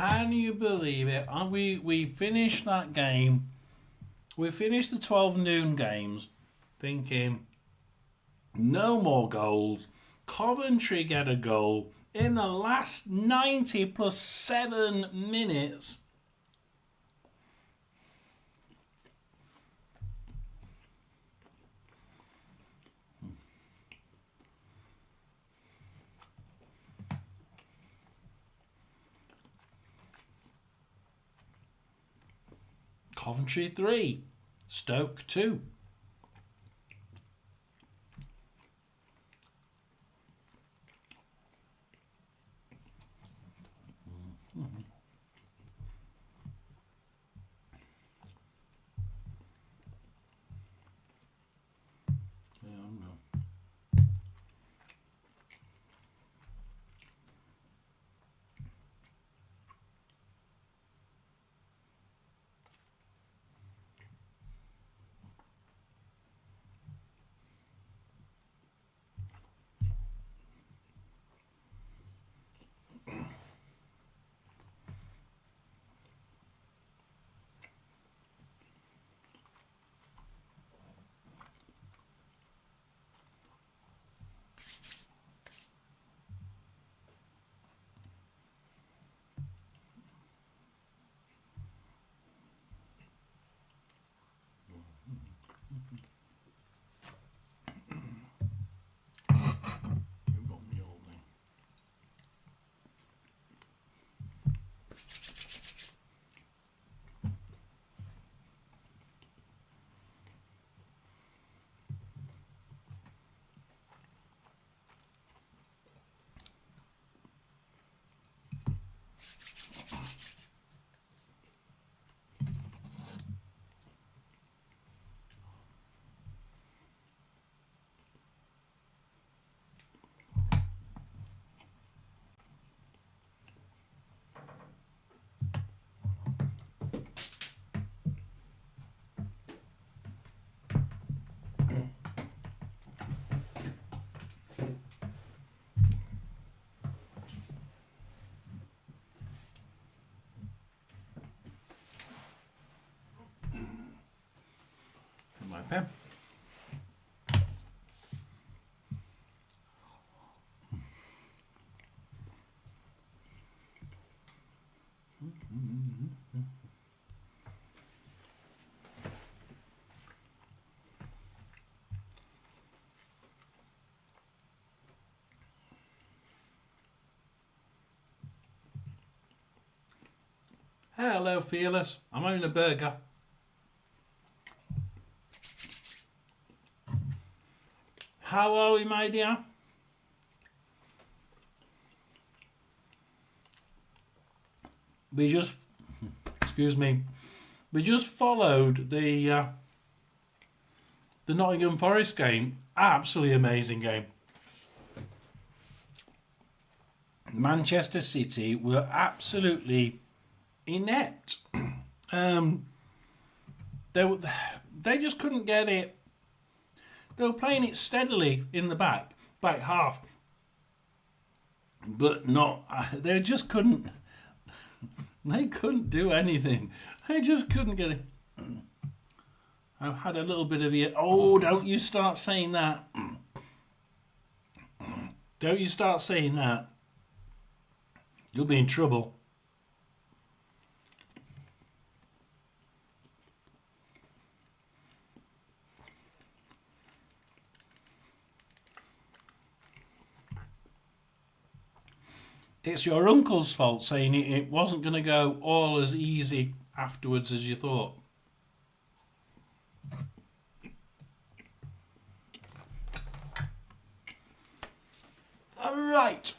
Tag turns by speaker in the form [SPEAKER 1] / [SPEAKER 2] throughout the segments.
[SPEAKER 1] Can you believe it? And we finished that game. We finished the 12 noon games thinking no more goals. Coventry get a goal in the last 90 plus 7 minutes. Coventry 3, Stoke 2. You got me all then. My pen. Hello, Fearless. I'm having a burger. How are we, my dear? We just, excuse me, we just followed the Nottingham Forest game. Absolutely amazing game. Manchester City were absolutely inept. They just couldn't get it. They were playing it steadily in the back half, but not. They just couldn't. They couldn't do anything. They just couldn't get it. I had a little bit of it. Oh, don't you start saying that. Don't you start saying that. You'll be in trouble. It's your uncle's fault saying it wasn't going to go all as easy afterwards as you thought. All right.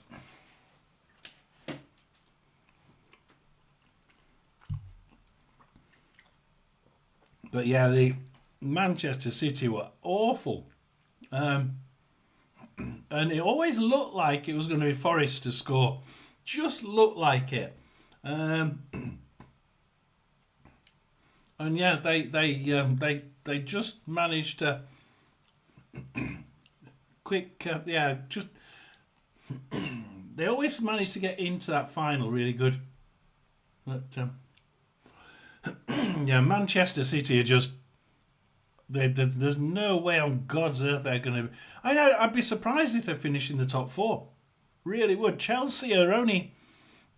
[SPEAKER 1] But yeah, the Manchester City were awful. And it always looked like it was going to be Forest to score. Just looked like it. And yeah, they just managed to quick. Just they always managed to get into that final really good. But yeah, Manchester City are just. There's no way on God's earth they're going to. I know. I'd be surprised if they finish in the top four. Really would. Chelsea are only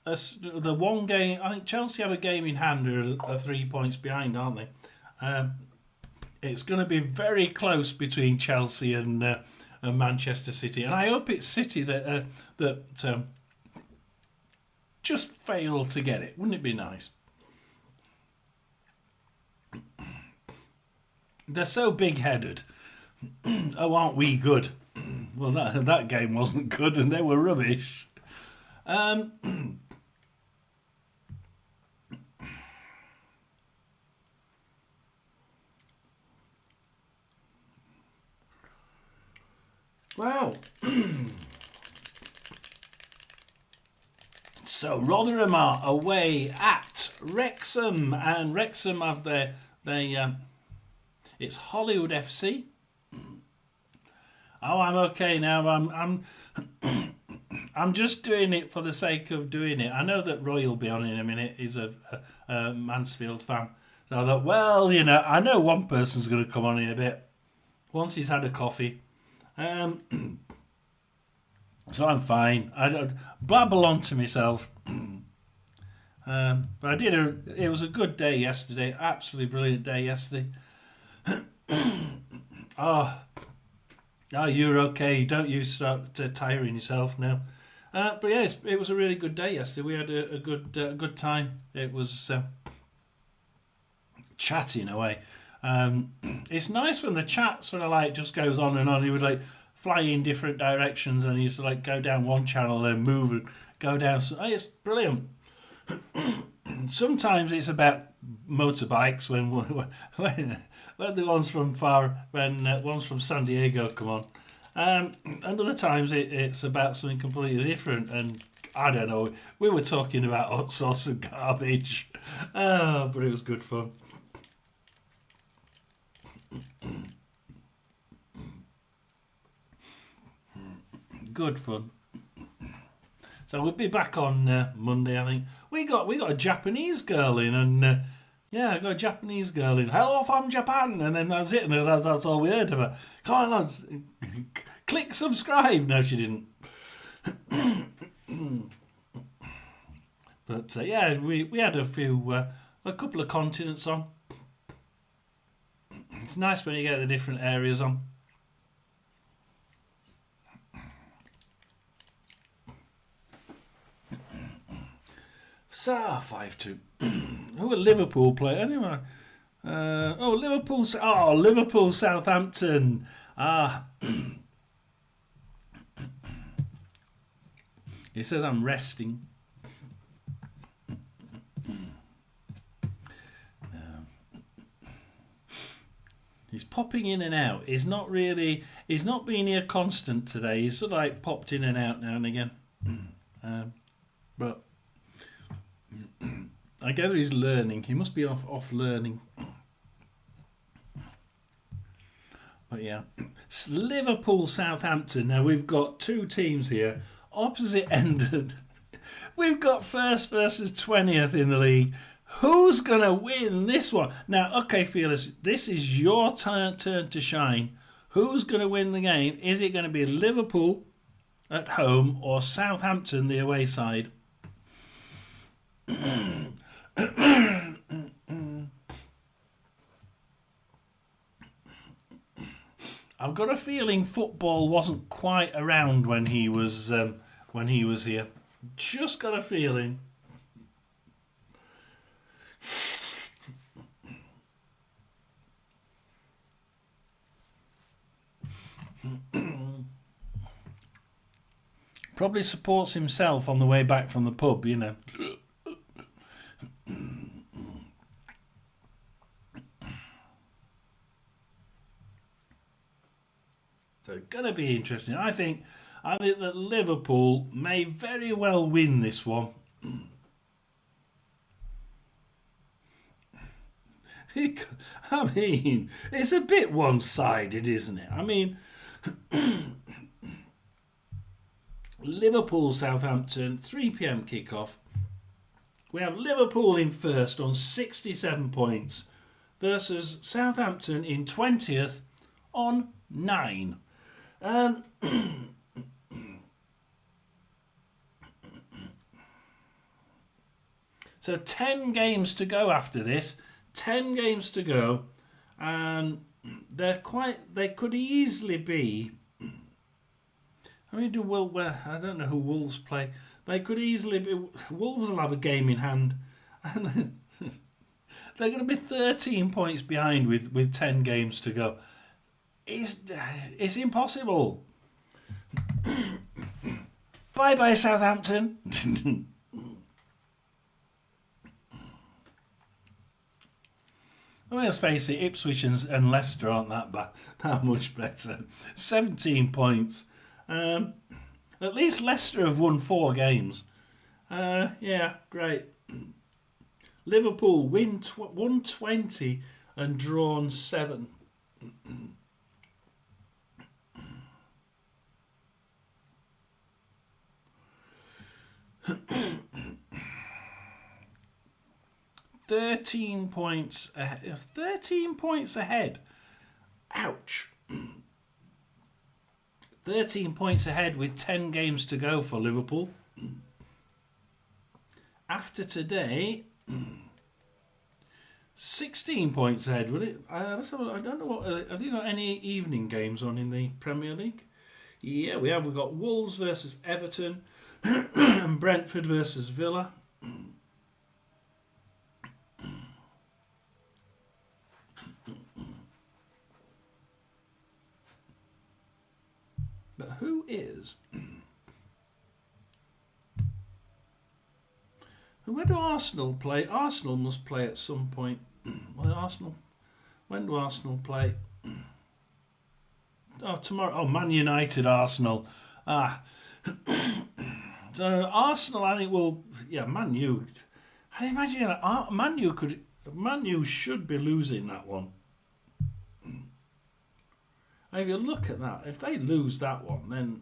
[SPEAKER 1] the one game. I think Chelsea have a game in hand. Are 3 points behind, aren't they? It's going to be very close between Chelsea and Manchester City, and I hope it's City that just fail to get it. Wouldn't it be nice? They're so big-headed. Oh, aren't we good? Well, that game wasn't good, and they were rubbish. Wow. So Rotherham are away at Wrexham, and Wrexham have it's Hollywood FC. Oh, I'm okay now. I'm just doing it for the sake of doing it. I know that Roy will be on in a minute. He's a Mansfield fan. So I thought, well, I know one person's going to come on in a bit once he's had a coffee. So I'm fine. I don't babble on to myself. But it was a good day yesterday. Absolutely brilliant day yesterday. Oh, you're okay. Don't you start tiring yourself now. But yeah, it was a really good day yesterday. We had a good time. It was chatting away. It's nice when the chat sort of like just goes on and on. He would like fly in different directions, and he used to like go down one channel, then move and go down. So it's brilliant. Sometimes it's about motorbikes when the ones from ones from San Diego come on. And other times it's about something completely different. And I don't know. We were talking about hot sauce and garbage, but it was good fun. Good fun. So we'll be back on Monday, I think. We got a Japanese girl in, and I got a Japanese girl in. Hello from Japan, and then that's it. And that's all we heard of her. Come on, lads, click subscribe. No, she didn't. But we had a couple of continents on. It's nice when you get the different areas on. Sa 5-2. Who are Liverpool play anyway? Liverpool Southampton. He says I'm resting. He's popping in and out. He's not been here constant today. He's sort of like popped in and out now and again. But I gather he's learning. He must be off learning. But yeah. Liverpool Southampton. Now we've got two teams here. Opposite ended. We've got first versus 20th in the league. Who's going to win this one? Now, okay, Felix, this is your turn to shine. Who's going to win the game? Is it going to be Liverpool at home or Southampton, the away side? I've got a feeling football wasn't quite around when he was here. Just got a feeling. Probably supports himself on the way back from the pub, you know. So it's going to be interesting. I think that Liverpool may very well win this one. I mean, it's a bit one-sided, isn't it? I mean, Liverpool, Southampton, 3 p.m. kickoff. we have Liverpool in first on 67 points versus Southampton in 20th on 9. So 10 games to go after this. 10 games to go, and they could easily be. I mean, I don't know who Wolves play. They could easily be. Wolves will have a game in hand, and they're going to be 13 points behind with 10 games to go. It's impossible. Bye bye, Southampton. I mean, let's face it, Ipswich and Leicester aren't that much better. 17 points. At least Leicester have won 4 games. Yeah, great. Liverpool win 120 and drawn 7. 13 points ahead. 13 points ahead. Ouch. 13 points ahead with 10 games to go for Liverpool. After today, 16 points ahead, would it? I don't know what. Have you got any evening games on in the Premier League? Yeah, we have. We've got Wolves versus Everton and Brentford versus Villa. But who is? When do Arsenal play? Arsenal must play at some point. When do Arsenal play? Oh, tomorrow. Oh, Man United, Arsenal. So Arsenal, I think will. Yeah, Man U. I imagine Man U should be losing that one. If you look at that, if they lose that one, then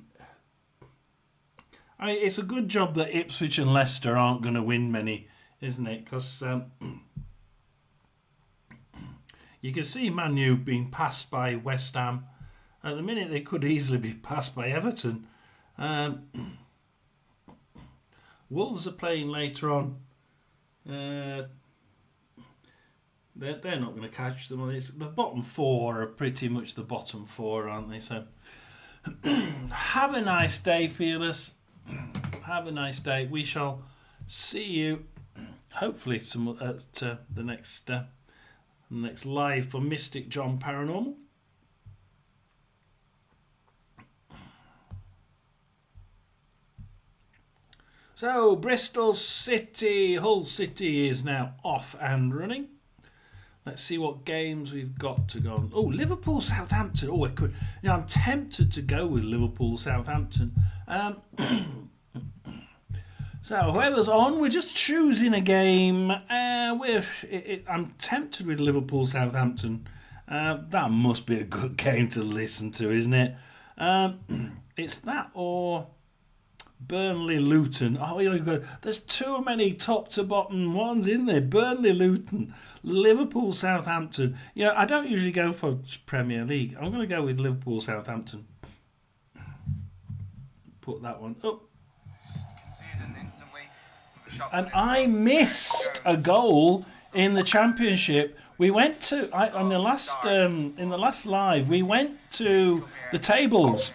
[SPEAKER 1] it's a good job that Ipswich and Leicester aren't going to win many, isn't it? Because you can see Man U being passed by West Ham. At the minute, they could easily be passed by Everton. Wolves are playing later on. They're not going to catch them. The bottom 4 are pretty much the bottom 4, aren't they? So have a nice day, fearless. Have a nice day. We shall see you hopefully at the next live for Mystic John Paranormal. So Bristol City, Hull City is now off and running. Let's see what games we've got to go on. Oh, Liverpool, Southampton. Oh, I could. I'm tempted to go with Liverpool, Southampton. So whoever's on, we're just choosing a game. I'm tempted with Liverpool, Southampton. That must be a good game to listen to, isn't it? It's that or Burnley Luton. Oh, really good. There's too many top to bottom ones, isn't there? Burnley Luton, Liverpool Southampton. Yeah, I don't usually go for Premier League. I'm going to go with Liverpool Southampton. Put that one up. And I missed a goal in the Championship. We went to in the last live. We went to the tables.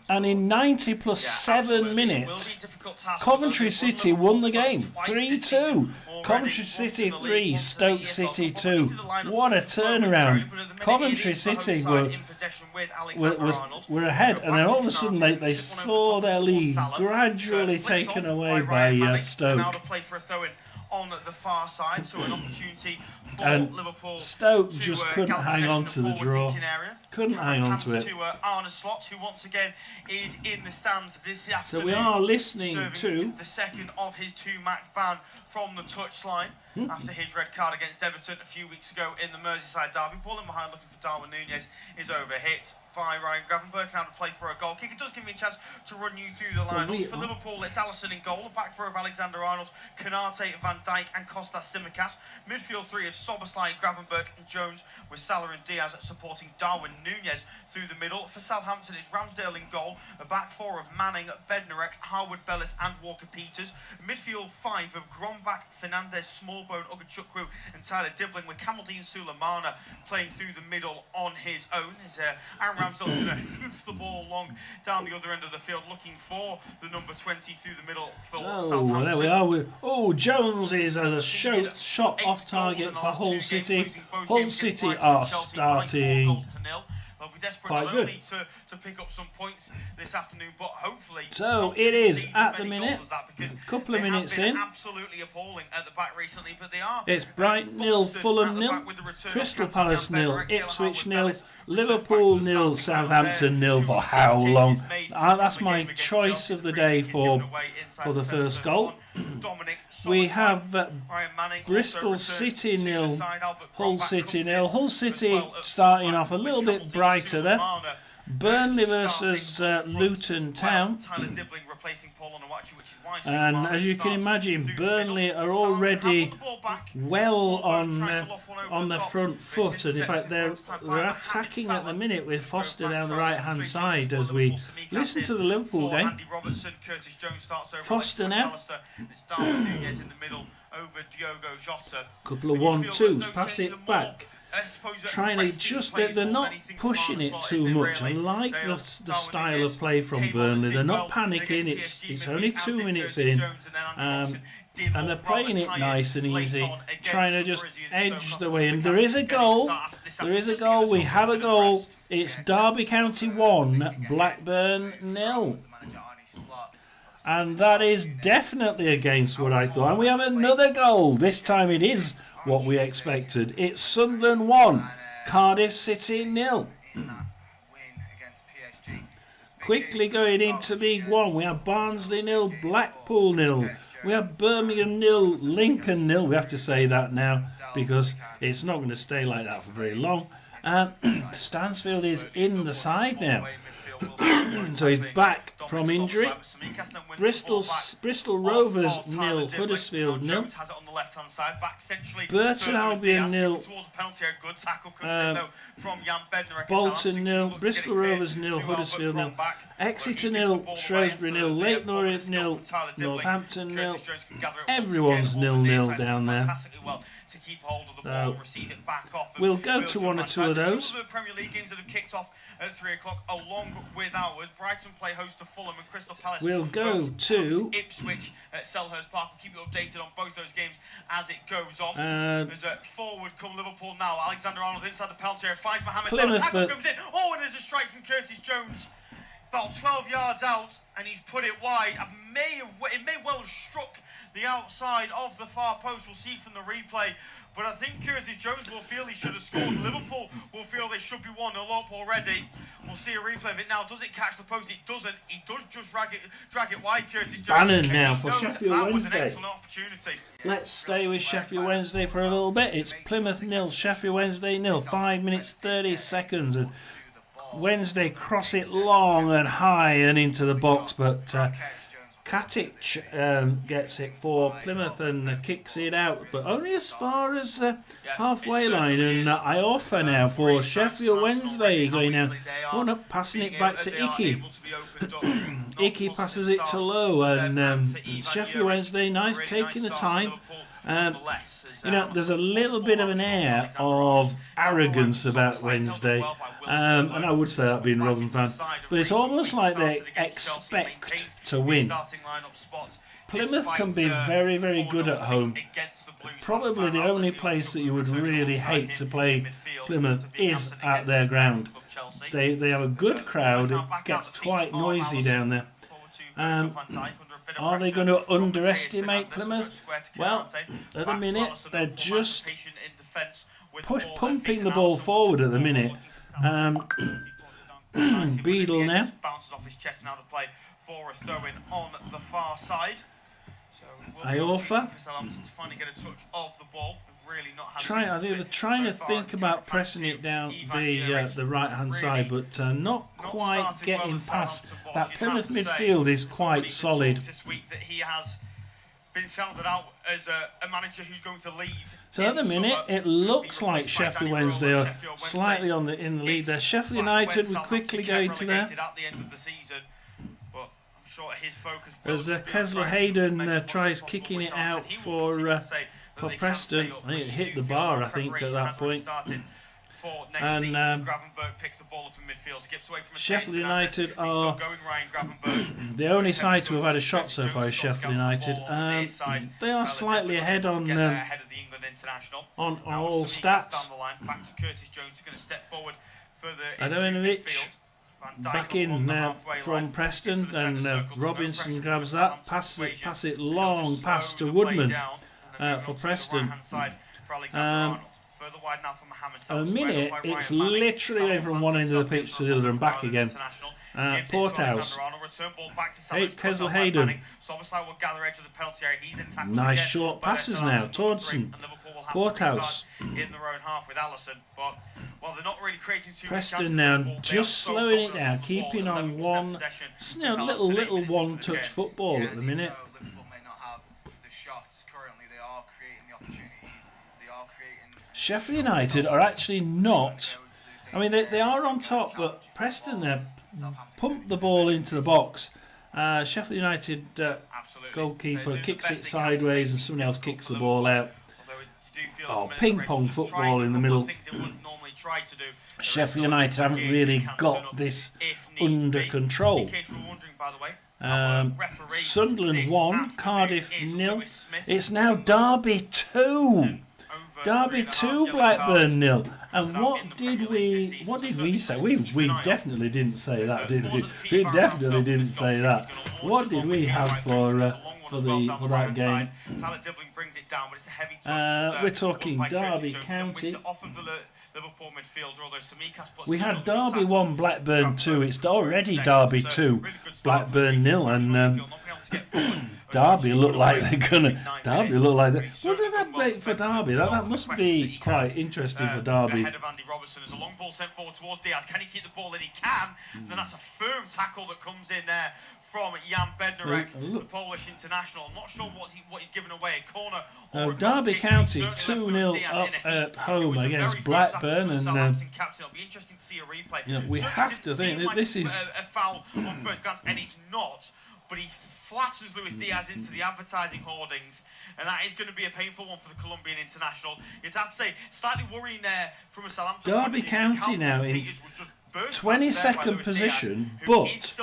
[SPEAKER 1] And in 90 plus 7 minutes, Coventry City won the game 3-2. Coventry City 3, Stoke City 2. What a turnaround. Coventry City were ahead, and then all of a sudden they saw their lead gradually taken away by Stoke.
[SPEAKER 2] On the far side, so an opportunity for
[SPEAKER 1] and
[SPEAKER 2] Liverpool
[SPEAKER 1] Stoke just couldn't hang on to the draw. Couldn't hang on to it.
[SPEAKER 2] To Arne Slot, who once again is in the stands this afternoon.
[SPEAKER 1] So we are listening to
[SPEAKER 2] the second of his 2-match ban from the touchline after his red card against Everton a few weeks ago in the Merseyside derby. Ball in behind looking for Darwin Núñez is overhit by Ryan Gravenberch, now to play for a goal kick. It does give me a chance to run you through the lineups. For Liverpool, it's Alisson in goal, a back four of Alexander-Arnold, Konate, Van Dijk and Kostas Tsimikas. Midfield three of Szoboszlai, Gravenberch and Jones, with Salah and Diaz supporting Darwin Núñez through the middle. For Southampton, it's Ramsdale in goal, a back four of Manning, Bednarek, Harwood-Bellis and Walker-Peters. Midfield five of Grombach, Fernandes, Smallbone, Ugachukwu and Tyler Dibling, with Kamaldeen Sulemana playing through the middle on his own. Aaron Ramsdale's going to hoof the ball long down the other end of the field, looking for the number 20 through the middle for Southampton.
[SPEAKER 1] There we are. Jones is a shot off target for Hull City. Hull City are starting quite good to pick up some points this afternoon, but hopefully. So it is at the minute, a couple of minutes in.
[SPEAKER 2] Absolutely appalling at the back recently, but they are.
[SPEAKER 1] It's Brighton 0, Fulham 0, Crystal Palace 0, Ipswich 0, Liverpool 0, Southampton 0 for how long? That's my choice of the day for the first goal. We have Bristol City 0, Hull City 0. Hull City starting off a little bit brighter there. Burnley versus Luton Town. And as you can imagine, Burnley are already well on the front foot, and in fact they're attacking at the minute with Foster down the right hand side as we listen to the Liverpool game. Foster now. Couple of 1-2s, pass it back. Trying to just, they're not pushing it too much. I like the style of play from Burnley. They're not panicking. It's only 2 minutes in, and they're playing it nice and easy, trying to just edge the way. And there is a goal. There is a goal. We have a goal. It's Derby County 1, Blackburn 0. And that is definitely against what I thought. And we have another goal. This time it is what we expected. It's Sunderland 1, Cardiff City 0. Quickly going into League One, we have Barnsley 0, Blackpool 0. We have Birmingham 0, Lincoln 0. We have to say that now because it's not going to stay like that for very long. Stansfield is in the side now. So he's back from injury. Bristol Rovers 0, Huddersfield 0. Burton Albion 0, Bolton 0, Bristol Rovers 0, Huddersfield 0, Exeter 0, Shrewsbury 0, Leyton Orient 0, Northampton 0. Everyone's 0-0 down there. So we'll go to one or two of those.
[SPEAKER 2] The Premier League games that have kicked off at 3 o'clock, along with ours. Brighton play host to Fulham and Crystal Palace.
[SPEAKER 1] We'll go to
[SPEAKER 2] Ipswich at Selhurst Park. We'll keep you updated on both those games as it goes on. There's a forward come Liverpool now. Alexander-Arnold inside the penalty area. Finds Mohamed Salah. Tackle comes in. Oh, and there's a strike from Curtis Jones. About 12 yards out, and he's put it wide. It may well have struck the outside of the far post. We'll see from the replay. But I think Curtis Jones will feel he should have scored. Liverpool will feel they should be 1-0 up already. We'll see a replay of it now. Does it catch the post? It doesn't. He does just drag it wide, Curtis Jones.
[SPEAKER 1] Bannon now for Sheffield
[SPEAKER 2] that
[SPEAKER 1] Wednesday.
[SPEAKER 2] Was an excellent opportunity.
[SPEAKER 1] Let's stay with Sheffield Wednesday for a little bit. It's Plymouth 0, Sheffield Wednesday 0. 5 minutes 30 seconds. And Wednesday cross it long and high and into the box, but Katic gets it for Plymouth and kicks it out, but only as far as halfway line. And Iorfa now for Sheffield Wednesday going down. Passing it back to Icky. Icky passes it to Lowe, and Sheffield Wednesday, nice taking the time. There's a little bit of an air of arrogance about Wednesday, and I would say that being a Rotherham fan, but it's almost like they expect to win. Plymouth can be very, very good at home. Probably the only place that you would really hate to play Plymouth is at their ground. They have a good crowd. It gets quite noisy down there. Are they going to underestimate Plymouth? Well, at the minute, they're just pumping the ball forward at the minute. Beadle now.
[SPEAKER 2] Bounces off his chest now to play for a throw-in on the far side. So
[SPEAKER 1] Iorfa.
[SPEAKER 2] finally get a touch of the ball. Really not
[SPEAKER 1] Trying to think about pressing it down the right hand side, but not quite getting past. That Plymouth midfield is quite solid.
[SPEAKER 2] This week that he has been sounded out as a manager who's going to lead.
[SPEAKER 1] So at the minute, it looks like Sheffield Wednesday are slightly in the lead there. Sheffield United would quickly go into there.
[SPEAKER 2] At the end of the season, but I'm sure his focus
[SPEAKER 1] as Kesler Hayden tries kicking it out for Preston. I think it hit the bar, I think, at that point. And
[SPEAKER 2] Gravenberch picks the ball up in midfield, skips away from
[SPEAKER 1] Sheffield United are the only side to have had a shot so far is Sheffield United. They are slightly ahead on all stats. Adaminovic back in from Preston, and Robinson grabs that, pass it long past to Woodman for Preston. At the minute, it's literally going from one end of the pitch to the other and back again. Porthouse. Kesler Hayden. Nice short passes now. Tordson. Porthouse.
[SPEAKER 2] In their own half with Allison, but well, they're not really creating too
[SPEAKER 1] Preston now just slowing it down, keeping on one little one-touch football at the minute. Sheffield United are actually not. I mean, they are on top, but Preston there pumped the ball into the box. Sheffield United goalkeeper kicks it sideways and someone else kicks the ball out. Oh, ping-pong football in the middle. Sheffield United haven't really got this under control. Sunderland 1, Cardiff 0. It's now Derby 2. Derby 2, Blackburn 0. And what did we say? We definitely didn't say that, did we? We definitely didn't say that. What did we have for that game? We're talking Derby County. We had Derby 1, Blackburn 2. It's already Derby 2, Blackburn 0, and Derby look like they're gonna. Derby look like they're. What did that make for Derby? That must be quite interesting for Derby.
[SPEAKER 2] Ahead of Andy Robertson, as a long ball sent forward towards Diaz. Can he keep the ball in? He can. Then that's a firm tackle that comes in there from Jan Bednarek, the Polish international. I'm not sure what he's given away. A corner.
[SPEAKER 1] Derby County 2-0 up at home against Blackburn, and we have to think that this is
[SPEAKER 2] a foul on first glance, and he's not. But he flatters Luis Diaz into the advertising hoardings, and that is going to be a painful one for the Colombian international. You'd have to say, slightly worrying there from a Southampton.
[SPEAKER 1] Derby County now in 22nd position, but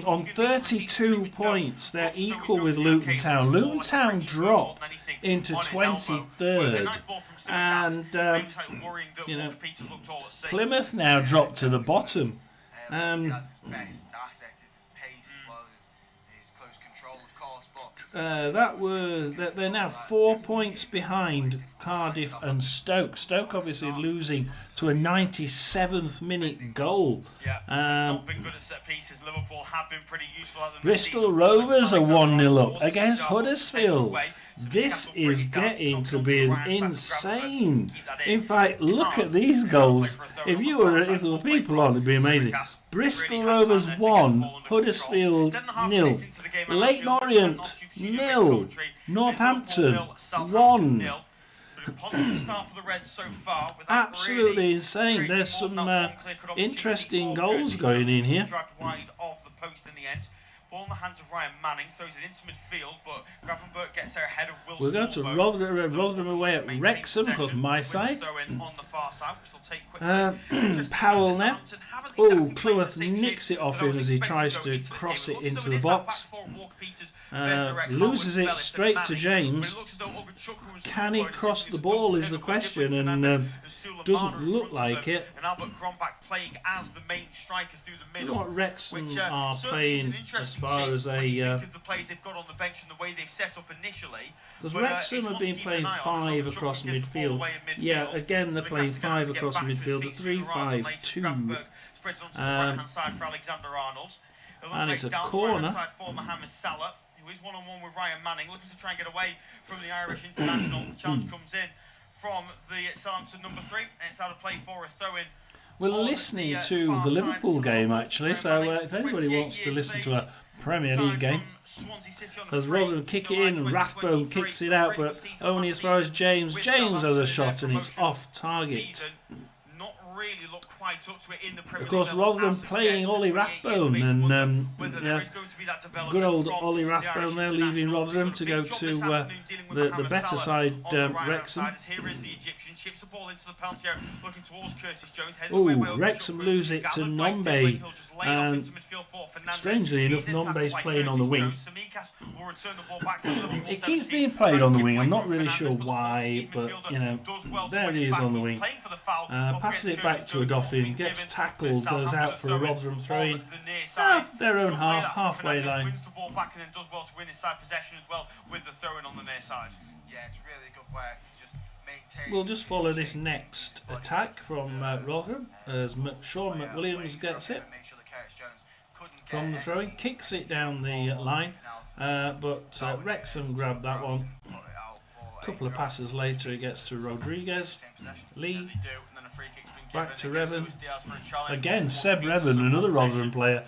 [SPEAKER 1] on 32 points, they're equal with Luton Town. Luton Town drop into 23rd, and Plymouth now drop to the bottom. They're now 4 points behind Cardiff and Stoke. Stoke obviously losing to a 97th minute goal.
[SPEAKER 2] Not been good at set pieces. Liverpool have been pretty useful at the
[SPEAKER 1] Bristol Rovers are 1-0 up against Huddersfield. This is getting to be insane. In fact, look at these goals. If there were people on, it'd be amazing. Bristol Rovers 1, Huddersfield 0, Leyton Orient 0, Northampton 1. Absolutely insane. There's some interesting goals going in here.
[SPEAKER 2] Ball in the hands of Ryan Manning, so he's into midfield, but Gravenberch gets there ahead of Wilson.
[SPEAKER 1] We'll go to Rotherham away at Wrexham, because my side. Powell now. Oh, Cleworth nicks it off him as he tries to cross it into the box. Loses it straight to James. Can he cross the ball is the question, and doesn't look like it.
[SPEAKER 2] And Albert Krombach playing as the main strikers through the
[SPEAKER 1] You
[SPEAKER 2] middle.
[SPEAKER 1] know what Wrexham
[SPEAKER 2] Which,
[SPEAKER 1] are
[SPEAKER 2] certainly is an
[SPEAKER 1] playing as
[SPEAKER 2] interesting
[SPEAKER 1] far
[SPEAKER 2] shape
[SPEAKER 1] as
[SPEAKER 2] when you
[SPEAKER 1] a...
[SPEAKER 2] think of the players they've got on the bench and the way they've set up initially.
[SPEAKER 1] Because
[SPEAKER 2] But,
[SPEAKER 1] Wrexham
[SPEAKER 2] it's
[SPEAKER 1] have
[SPEAKER 2] one to
[SPEAKER 1] been
[SPEAKER 2] keep
[SPEAKER 1] playing
[SPEAKER 2] an eye on,
[SPEAKER 1] 5
[SPEAKER 2] so
[SPEAKER 1] across
[SPEAKER 2] Shotton gets the ball
[SPEAKER 1] midfield.
[SPEAKER 2] away in
[SPEAKER 1] Yeah,
[SPEAKER 2] midfield.
[SPEAKER 1] again, they're
[SPEAKER 2] So
[SPEAKER 1] playing
[SPEAKER 2] Mikasa gonna
[SPEAKER 1] 5
[SPEAKER 2] get
[SPEAKER 1] across
[SPEAKER 2] back to his
[SPEAKER 1] midfield, a
[SPEAKER 2] feet sooner rather than later.
[SPEAKER 1] 3-5-2.
[SPEAKER 2] Gravenberch spreads onto the right-hand side for Alexander Arnold.
[SPEAKER 1] And it's a
[SPEAKER 2] Down the
[SPEAKER 1] corner.
[SPEAKER 2] right-hand side for Mohamed Salah, who is one-on-one with Ryan Manning, looking to try and get away from the Irish international. The challenge comes in from the Southampton number 3, and it's out of play for a throw-in.
[SPEAKER 1] We're listening to the Liverpool game, actually, so if anybody wants to listen to a Premier League game, as Rotherham kick it in and Rathbone kicks it out, but only as far as James. James has a shot and it's off target.
[SPEAKER 2] Really look quite up to it in the Premier
[SPEAKER 1] Of course,
[SPEAKER 2] League level
[SPEAKER 1] Rotherham
[SPEAKER 2] as of
[SPEAKER 1] playing
[SPEAKER 2] yet.
[SPEAKER 1] Ollie Rathbone, and
[SPEAKER 2] Whether
[SPEAKER 1] yeah,
[SPEAKER 2] there is going to be that development
[SPEAKER 1] good old
[SPEAKER 2] from
[SPEAKER 1] Ollie
[SPEAKER 2] the
[SPEAKER 1] Rathbone there,
[SPEAKER 2] Irish
[SPEAKER 1] leaving
[SPEAKER 2] international.
[SPEAKER 1] Rotherham to go
[SPEAKER 2] Big job
[SPEAKER 1] to
[SPEAKER 2] this afternoon dealing with
[SPEAKER 1] the
[SPEAKER 2] Mohamed
[SPEAKER 1] better
[SPEAKER 2] Salah
[SPEAKER 1] side,
[SPEAKER 2] on the right-hand
[SPEAKER 1] Wrexham.
[SPEAKER 2] side, as here is the Egyptian, ships the ball into the penalty area, looking towards Curtis Jones. Heading away by
[SPEAKER 1] Ooh,
[SPEAKER 2] Open
[SPEAKER 1] Wrexham
[SPEAKER 2] Shot
[SPEAKER 1] lose
[SPEAKER 2] Group.
[SPEAKER 1] it to
[SPEAKER 2] Gathered by
[SPEAKER 1] Nombe.
[SPEAKER 2] Dillon. He'll just lay it off into midfield for Fernandes.
[SPEAKER 1] Strangely enough,
[SPEAKER 2] He's in tackled
[SPEAKER 1] Nombe's
[SPEAKER 2] by
[SPEAKER 1] playing on the
[SPEAKER 2] Curtis
[SPEAKER 1] wing.
[SPEAKER 2] Jones. Tsimikas will return the ball back to Liverpool
[SPEAKER 1] It keeps
[SPEAKER 2] 17.
[SPEAKER 1] being played on the wing. I'm not
[SPEAKER 2] Fernandes,
[SPEAKER 1] really sure
[SPEAKER 2] but the
[SPEAKER 1] why,
[SPEAKER 2] Portuguese
[SPEAKER 1] but
[SPEAKER 2] midfielder
[SPEAKER 1] you know,
[SPEAKER 2] does well to
[SPEAKER 1] there
[SPEAKER 2] win
[SPEAKER 1] he
[SPEAKER 2] it
[SPEAKER 1] is
[SPEAKER 2] back.
[SPEAKER 1] on the
[SPEAKER 2] He's
[SPEAKER 1] wing.
[SPEAKER 2] playing for the foul,
[SPEAKER 1] Passes
[SPEAKER 2] up
[SPEAKER 1] it back
[SPEAKER 2] against
[SPEAKER 1] to a
[SPEAKER 2] Curtis Jones,
[SPEAKER 1] Dolphin,
[SPEAKER 2] been
[SPEAKER 1] gets
[SPEAKER 2] given
[SPEAKER 1] tackled,
[SPEAKER 2] the
[SPEAKER 1] goes out for a
[SPEAKER 2] Southampton
[SPEAKER 1] Rotherham throw in.
[SPEAKER 2] on the near side.
[SPEAKER 1] Their own
[SPEAKER 2] He's got
[SPEAKER 1] half,
[SPEAKER 2] that.
[SPEAKER 1] halfway
[SPEAKER 2] Fernandes
[SPEAKER 1] line.
[SPEAKER 2] wins the ball back and then does well to win his side possession as well with the throw-in on the near side.
[SPEAKER 3] Yeah, it's really good work to just maintain.
[SPEAKER 1] We'll just follow this next attack from Rotherham as Sean McWilliams gets it from the throw-in, kicks it down the line, but Wrexham grabbed that one. A couple of passes later, it gets to Rodriguez, Lee, back to Revan. Again, Seb Revan, another Rotherham player.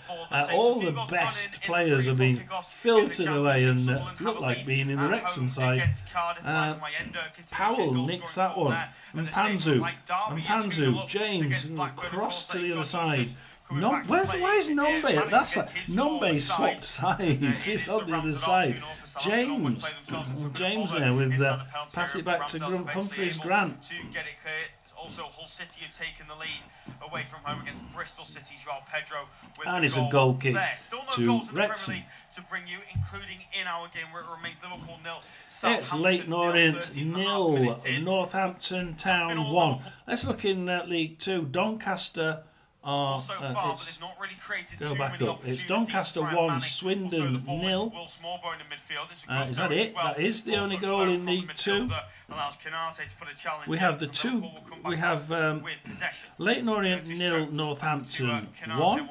[SPEAKER 1] All the best players have been filtered away and look like being in the Wrexham side. Powell nicks that one. And Panzu, James, cross to the other side. Why is Nombe? That's Nombe swapped sides. He's on the other side. James there with pass it back to Humphreys Grant.
[SPEAKER 2] Also, Hull City have taken the lead away from home against Bristol City's Joao Pedro.
[SPEAKER 1] And it's a goal kick to Wrexham.
[SPEAKER 2] To bring you, including in our game where it remains Liverpool 0.
[SPEAKER 1] It's Leyton Orient 0, Northampton Town 1. Let's look in League 2. Doncaster are.
[SPEAKER 2] So far, but they've not really created
[SPEAKER 1] Go
[SPEAKER 2] too
[SPEAKER 1] back
[SPEAKER 2] many
[SPEAKER 1] up. It's
[SPEAKER 2] opportunities.
[SPEAKER 1] Doncaster
[SPEAKER 2] Ryan
[SPEAKER 1] 1,
[SPEAKER 2] Manning
[SPEAKER 1] Swindon
[SPEAKER 2] will throw the ball
[SPEAKER 1] 0.
[SPEAKER 2] into Will Smallbone in midfield. It's a good
[SPEAKER 1] Is that
[SPEAKER 2] throw
[SPEAKER 1] it?
[SPEAKER 2] as well.
[SPEAKER 1] That is the
[SPEAKER 2] Ball
[SPEAKER 1] only
[SPEAKER 2] touch
[SPEAKER 1] goal
[SPEAKER 2] back
[SPEAKER 1] in
[SPEAKER 2] from the
[SPEAKER 1] League 2.
[SPEAKER 2] midfielder allows Canate to put a challenge
[SPEAKER 1] We have
[SPEAKER 2] in,
[SPEAKER 1] the
[SPEAKER 2] and
[SPEAKER 1] two.
[SPEAKER 2] Liverpool will come back
[SPEAKER 1] We have
[SPEAKER 2] with possession.
[SPEAKER 1] Leyton Orient 0, Northampton 1.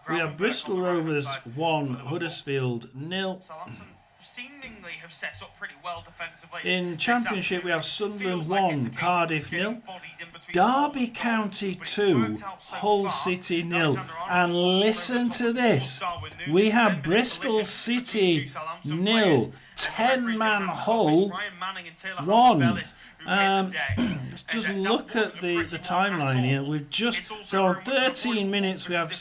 [SPEAKER 1] We have Bristol Rovers 1, Huddersfield 0.
[SPEAKER 2] Southampton seemingly have set up pretty well defensively.
[SPEAKER 1] In Championship, we have Sunderland 1, Cardiff 0. Derby County 2, Hull City 0. And listen to this. We have Bristol City 0, 10-man Hull 1. Let's just look at the timeline here. We've just so on 13 minutes we have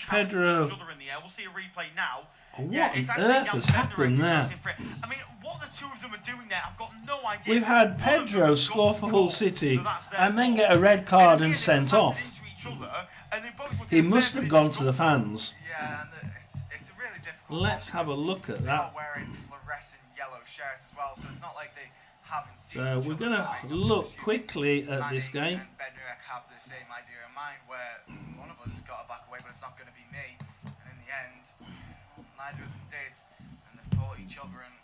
[SPEAKER 1] Pedro.
[SPEAKER 2] We'll see a replay now.
[SPEAKER 1] What on earth has happened there?
[SPEAKER 2] I mean, what the two of them are doing there, I've got no idea.
[SPEAKER 1] We've had Pedro score for Hull City and then get a red card and sent off. He must have gone to the fans.
[SPEAKER 3] Yeah, and it's a really difficult.
[SPEAKER 1] Let's have a look at
[SPEAKER 3] They're
[SPEAKER 1] that.
[SPEAKER 3] not wearing fluorescent yellow shirts as well, so it's not like they haven't seen.
[SPEAKER 1] So we're going to look quickly at this game.
[SPEAKER 3] And Ben Nurek have the same idea in mind, where one of us has got to back away, but it's not going to be me. And in the end, neither of them did, and they've caught each other. And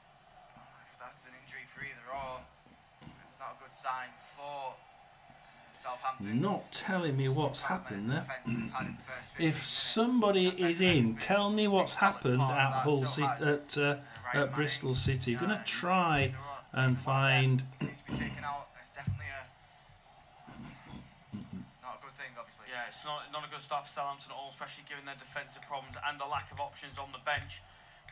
[SPEAKER 3] if that's an injury for either or, it's not a good sign for Southampton.
[SPEAKER 1] Not telling me what's happened there. If somebody is in, tell me what's happened at Hull City, at Bristol City. Going to try and find.
[SPEAKER 3] Needs to be taken out. It's definitely not a good thing, obviously.
[SPEAKER 2] Yeah, it's not a good start for Southampton at all, especially given their defensive problems and the lack of options on the bench.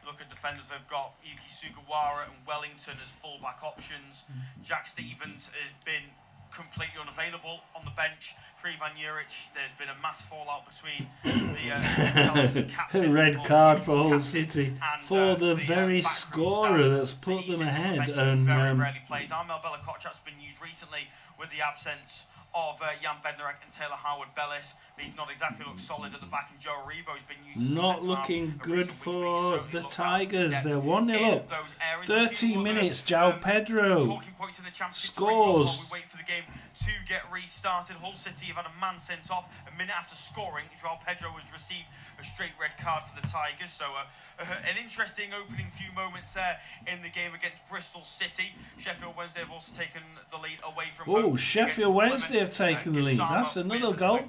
[SPEAKER 2] Look at defenders they've got: Yuki Sugawara and Wellington as fullback options. Jack Stevens has been completely unavailable on the bench for Ivan Juric. There's been a mass fallout between the captain,
[SPEAKER 1] red card for Hull City for the very scorer that's put them ahead. And
[SPEAKER 2] very rarely plays. Armel Bella Kotchap's been used recently with the absence of Jan Bednarek and Taylor Howard-Bellis. He's not exactly looked solid at the back, and Joe Aribo's been used.
[SPEAKER 1] Not looking good for the Tigers. They're 1-0 up. 30 minutes. João Pedro scores.
[SPEAKER 2] We wait for the game to get restarted. Hull City have had a man sent off a minute after scoring. João Pedro has received a straight red card for the Tigers. So an interesting opening few moments there in the game against Bristol City. Sheffield Wednesday have also taken the lead away from home.
[SPEAKER 1] Oh, Sheffield Wednesday have taken the lead. That's another goal.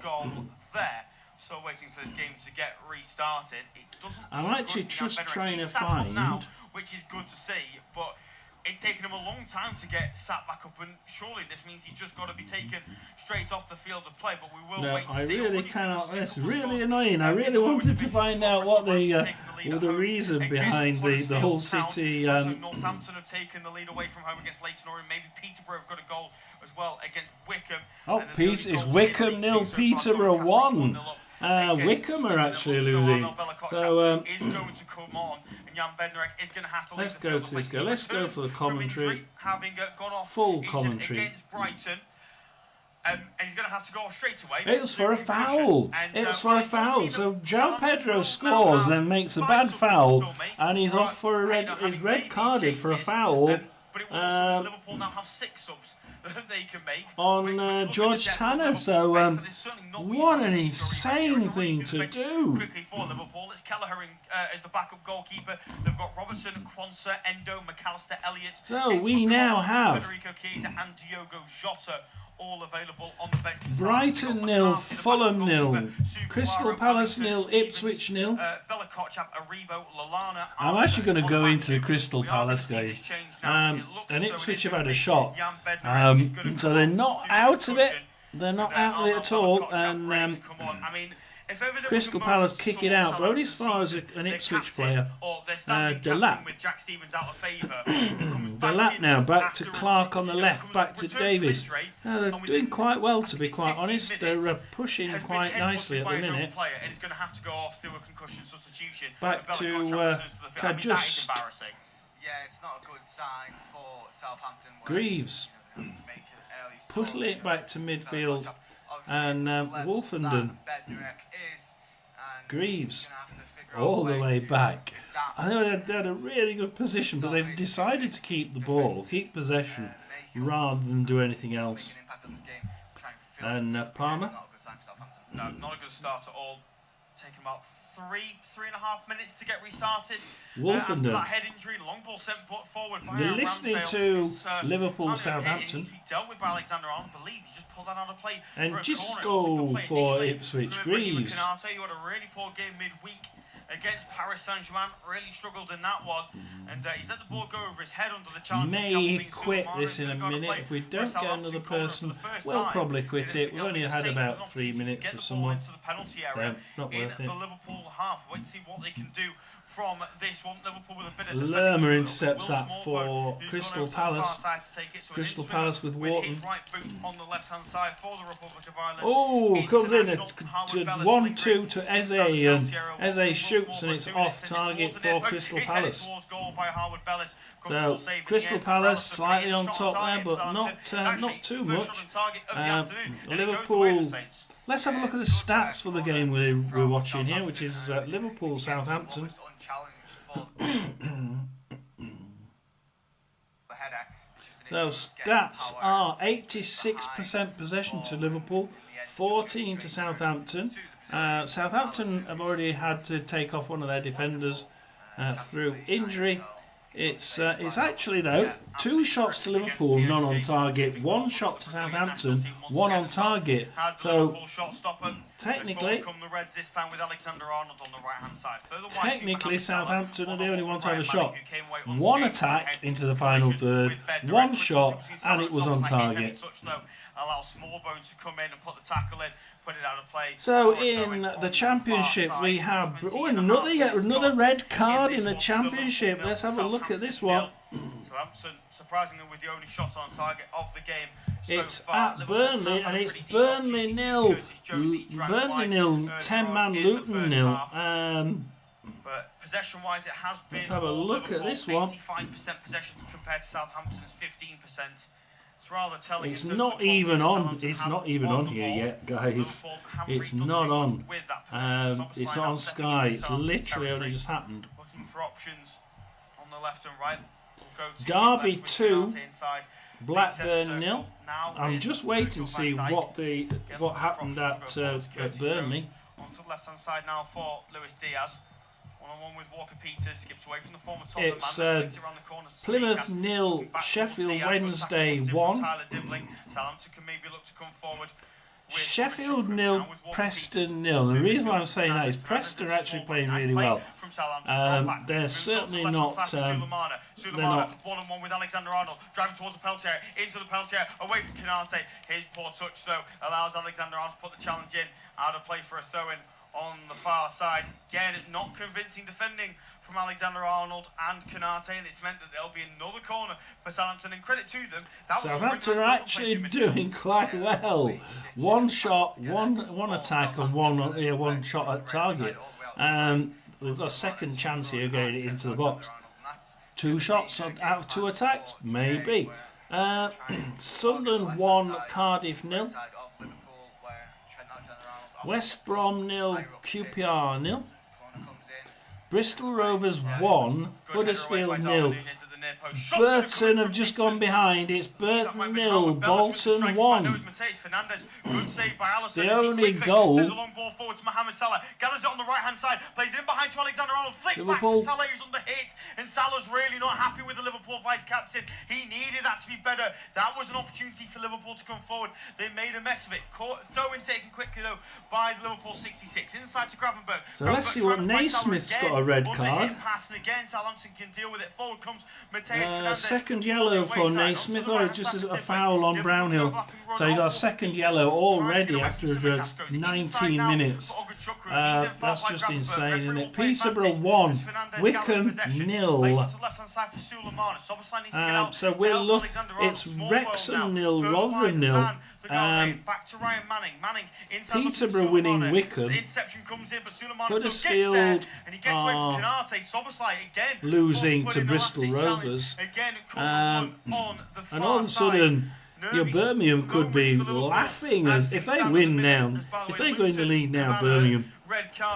[SPEAKER 2] There. So waiting for this game to get restarted. It doesn't.
[SPEAKER 1] I'm actually just trying to find.
[SPEAKER 2] Now, which is good to see, but it's taken him a long time to get sat back up, and surely this means he's just got to be taken straight off the field of play. But we will wait to see.
[SPEAKER 1] I really cannot. It's really annoying. I really wanted to find out what the reason behind the Hull City.
[SPEAKER 2] Northampton have taken the lead away from home against Leyton Orient. Maybe Peterborough have got a goal as well against Wickham.
[SPEAKER 1] Oh, it's Wickham 0, Peterborough 1. Wickham are actually losing. So
[SPEAKER 2] is going to come on, and Jan Bednarek is going to have to.
[SPEAKER 1] Let's go to this go. Let's go for the commentary.
[SPEAKER 2] Having gone off
[SPEAKER 1] full commentary
[SPEAKER 2] against Brighton. And he's going to have to go off straight away.
[SPEAKER 1] It was for a foul. It was for a foul. So João Pedro scores, then makes a bad foul, and he's off for a red. He's red carded for a foul.
[SPEAKER 2] But it will also Liverpool now have 6 subs that they can make
[SPEAKER 1] on George Tanner. So what an insane thing to do.
[SPEAKER 2] Quickly for Liverpool, it's Kelleher as the backup goalkeeper. They've got Robertson, Quansah, Endo, McAllister, Elliott.
[SPEAKER 1] So we now have
[SPEAKER 2] Federico Chiesa and Diogo Jota all available on the bench.
[SPEAKER 1] Brighton 0, Fulham 0, Crystal Palace 0, Ipswich 0. I'm actually going to go into the Crystal Palace game. And Ipswich have had a shot. So they're not out of it. They're not out of it at all. And Crystal Palace kick it out, but only as far as an Ipswich player. Delap. Delap now, back to Clark on the left, back to Davis. They're doing quite well, to be quite honest. They're pushing quite nicely at the minute. Back to Kajust.
[SPEAKER 3] Yeah, it's not a good sign for Southampton.
[SPEAKER 1] Greaves. Putting it back to midfield. And Wolfenden. Greaves. All the way back. I know they had a really good position, but they've decided to keep the ball, keep possession, rather than do anything else. And Palmer.
[SPEAKER 2] No, not a good start at all. Taking about 3.5 minutes to get restarted.
[SPEAKER 1] Wolfenden.
[SPEAKER 2] That head injury, long ball sent forward by
[SPEAKER 1] You're listening to Liverpool Southampton.
[SPEAKER 2] Dealt with by Alexander Arnold. I believe he just pulled that out of play.
[SPEAKER 1] And Gisco for Ipswich. Greaves.
[SPEAKER 2] You had a really poor game midweek against Paris Saint-Germain. Really struggled in that one. And he's let the ball go over his head under the challenge.
[SPEAKER 1] May quit this in a minute. If we don't get another person, we'll probably quit it. We've only had about 3 minutes of someone. Not worth it.
[SPEAKER 2] The Liverpool half. Wait to see what they can do from this one. Liverpool with a bit of
[SPEAKER 1] Lerma intercepts that for Crystal Palace. Crystal Palace with Wharton. Oh, comes in 1-2 to Eze, and Eze shoots and it's off target for Crystal Palace. So Crystal Palace slightly on top there, but not too much. Liverpool. Let's have a look at the stats for the game we're watching here, which is Liverpool Southampton. So stats are 86% possession to Liverpool, 14 to Southampton. Southampton have already had to take off one of their defenders through injury. It's actually though 2 shots to Liverpool, none on target. 1 shot to Southampton, 1 on target. So technically Southampton are the only one to have a shot. 1 attack into the final third, 1 shot, and it was on target.
[SPEAKER 2] Allow Smallbone to come in and put the tackle in, put it out of play.
[SPEAKER 1] So in the Championship we have another red card in the Championship. Let's have a look at this one.
[SPEAKER 2] Southampton, surprisingly, with the only shot on target of the game.
[SPEAKER 1] It's at Burnley, and it's Burnley 0, Burnley 0, 10-man Luton 0.
[SPEAKER 2] But possession-wise, it has been.
[SPEAKER 1] Let's have a look at this one.
[SPEAKER 2] 85% possession compared to Southampton's 15%. It's rather telling.
[SPEAKER 1] It's
[SPEAKER 2] in terms
[SPEAKER 1] not
[SPEAKER 2] of the
[SPEAKER 1] even
[SPEAKER 2] confidence
[SPEAKER 1] on.
[SPEAKER 2] Southampton
[SPEAKER 1] It's
[SPEAKER 2] have
[SPEAKER 1] not even
[SPEAKER 2] on
[SPEAKER 1] on
[SPEAKER 2] the
[SPEAKER 1] here
[SPEAKER 2] ball.
[SPEAKER 1] yet, guys.
[SPEAKER 2] Liverpool haven't
[SPEAKER 1] It's
[SPEAKER 2] really done
[SPEAKER 1] not
[SPEAKER 2] too
[SPEAKER 1] on.
[SPEAKER 2] much with that possession.
[SPEAKER 1] It's
[SPEAKER 2] Szoboszlai
[SPEAKER 1] not
[SPEAKER 2] now
[SPEAKER 1] on
[SPEAKER 2] stepping
[SPEAKER 1] Sky.
[SPEAKER 2] into
[SPEAKER 1] It's
[SPEAKER 2] Southampton
[SPEAKER 1] literally only
[SPEAKER 2] territory,
[SPEAKER 1] just happened.
[SPEAKER 2] looking for options on the left and right. We'll go to
[SPEAKER 1] Derby
[SPEAKER 2] left with
[SPEAKER 1] 2,
[SPEAKER 2] Konate inside.
[SPEAKER 1] Blackburn
[SPEAKER 2] Centre
[SPEAKER 1] 0.
[SPEAKER 2] circle. Now
[SPEAKER 1] I'm
[SPEAKER 2] with
[SPEAKER 1] just waiting to see
[SPEAKER 2] Virgil van Dijk. Again,
[SPEAKER 1] what
[SPEAKER 2] looking for
[SPEAKER 1] happened
[SPEAKER 2] options. We'll go
[SPEAKER 1] at
[SPEAKER 2] forward to Curtis
[SPEAKER 1] Burnley.
[SPEAKER 2] Jones. Onto the left-hand side now for Luis Diaz. One-on-one with Walker Peters. Skips away from the former Tottenham
[SPEAKER 1] It's
[SPEAKER 2] man. Flicks it around the corner to
[SPEAKER 1] Plymouth
[SPEAKER 2] Sneaker.
[SPEAKER 1] 0,
[SPEAKER 2] Looking back towards
[SPEAKER 1] Sheffield
[SPEAKER 2] Diaz. Good tackle
[SPEAKER 1] Wednesday
[SPEAKER 2] comes in from
[SPEAKER 1] 1.
[SPEAKER 2] Tyler Dibling. Southampton can maybe look to come forward. with
[SPEAKER 1] Sheffield
[SPEAKER 2] Richard
[SPEAKER 1] 0,
[SPEAKER 2] now with Walker
[SPEAKER 1] Preston
[SPEAKER 2] Peters.
[SPEAKER 1] 0. The reason why I'm saying that is
[SPEAKER 2] Fernandes
[SPEAKER 1] Preston are actually
[SPEAKER 2] scored.
[SPEAKER 1] playing
[SPEAKER 2] Nice
[SPEAKER 1] really
[SPEAKER 2] play
[SPEAKER 1] well.
[SPEAKER 2] from Southampton. Well back.
[SPEAKER 1] They're
[SPEAKER 2] Moves on to
[SPEAKER 1] certainly
[SPEAKER 2] the left-hand
[SPEAKER 1] not.
[SPEAKER 2] side to Sulemana.
[SPEAKER 1] They're
[SPEAKER 2] Sulemana,
[SPEAKER 1] not.
[SPEAKER 2] one-on-one with Alexander Arnold, driving towards the Peltier, into the Peltier, away from Konate. His poor touch though allows Alexander Arnold to put the challenge in. Out of play for a throw-in on the far side. Again, not convincing defending from Alexander Arnold and Konate, and it's meant that there'll be another corner for Southampton. And credit to them, that was
[SPEAKER 1] Southampton are actually doing quite well. One shot, one attack, and one shot at target. We've got a second chance here getting it into the box. 2 shots out of 2 attacks, maybe. Sunderland 1, Cardiff 0. West Brom 0, QPR 0. Bristol Rovers 1, Huddersfield 0. Burton have just gone behind. It's Burton 0, Bolton 1. The only goal.
[SPEAKER 2] Gathers it on the right hand side, plays it in behind to Alexander Arnold, flick
[SPEAKER 1] Liverpool.
[SPEAKER 2] back to Salah who's under hit, and Salah's really not happy with the Liverpool vice captain. He needed that to be better. That was an opportunity for Liverpool to come forward. They made a mess of it. Throw in taken quickly though by the Liverpool 66 inside to Gravenberg.
[SPEAKER 1] So let's see what Naismith's got a red card.
[SPEAKER 2] Pass, and again Southampton can deal with it. Forward comes Mateus Fernandes.
[SPEAKER 1] Second yellow for Naismith, or just a foul on Brownhill. So he got a second yellow already after just 19 minutes. That's just insane, isn't it? Peterborough 1, Wickham 0. So we'll look. It's Wrexham 0, Rotherham 0.
[SPEAKER 2] Back to Ryan Manning.
[SPEAKER 1] Peterborough winning Wickham. Huddersfield are losing to Bristol Rovers. And all of a sudden, Birmingham could be laughing as if they win now. If they go in the lead now, Birmingham,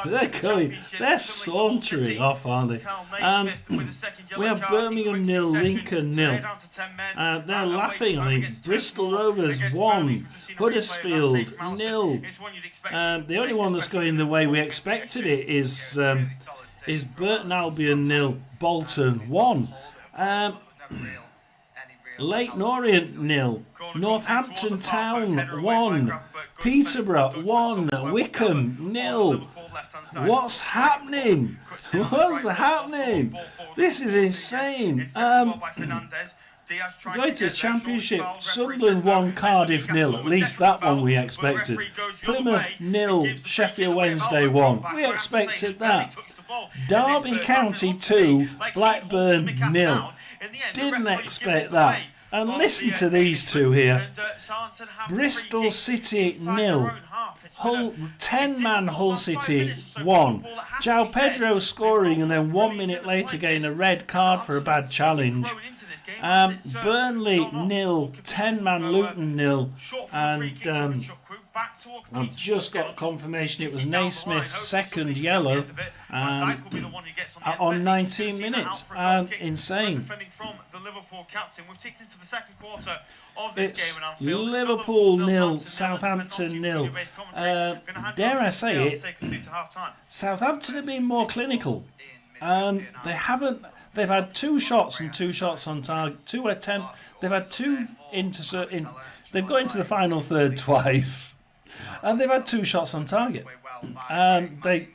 [SPEAKER 1] they're going. They're sauntering off, aren't they? We have Birmingham 0, Lincoln 0. They're laughing, I think. Bristol Rovers 1, Huddersfield 0. The only one that's going the way we expected it is Burton Albion 0, Bolton 1. Leyton Orient 0, Northampton Town 1, Peterborough 1, Wickham 0. What's happening? What's happening? This is insane. Going to the Championship, Sunderland 1, Cardiff 0. At least that one we expected. Plymouth 0, Sheffield Wednesday 1. We expected that. Derby County 2, Blackburn 0. Didn't expect that. And listen to these two here. Bristol City 0. 10-man Hull City 1. João Pedro scoring and then 1 minute later getting a red card for a bad challenge. Burnley 0, 10-man Luton 0. And I've just got confirmation it was Naismith's second yellow on 19 minutes. Insane. It's Liverpool 0, Southampton 0. Dare I say it, Southampton have been more clinical. They haven't. They've had 2 shots and 2 shots on target. 2 attempts. They've had 2 They've got into the final third twice, and they've had 2 shots on target. They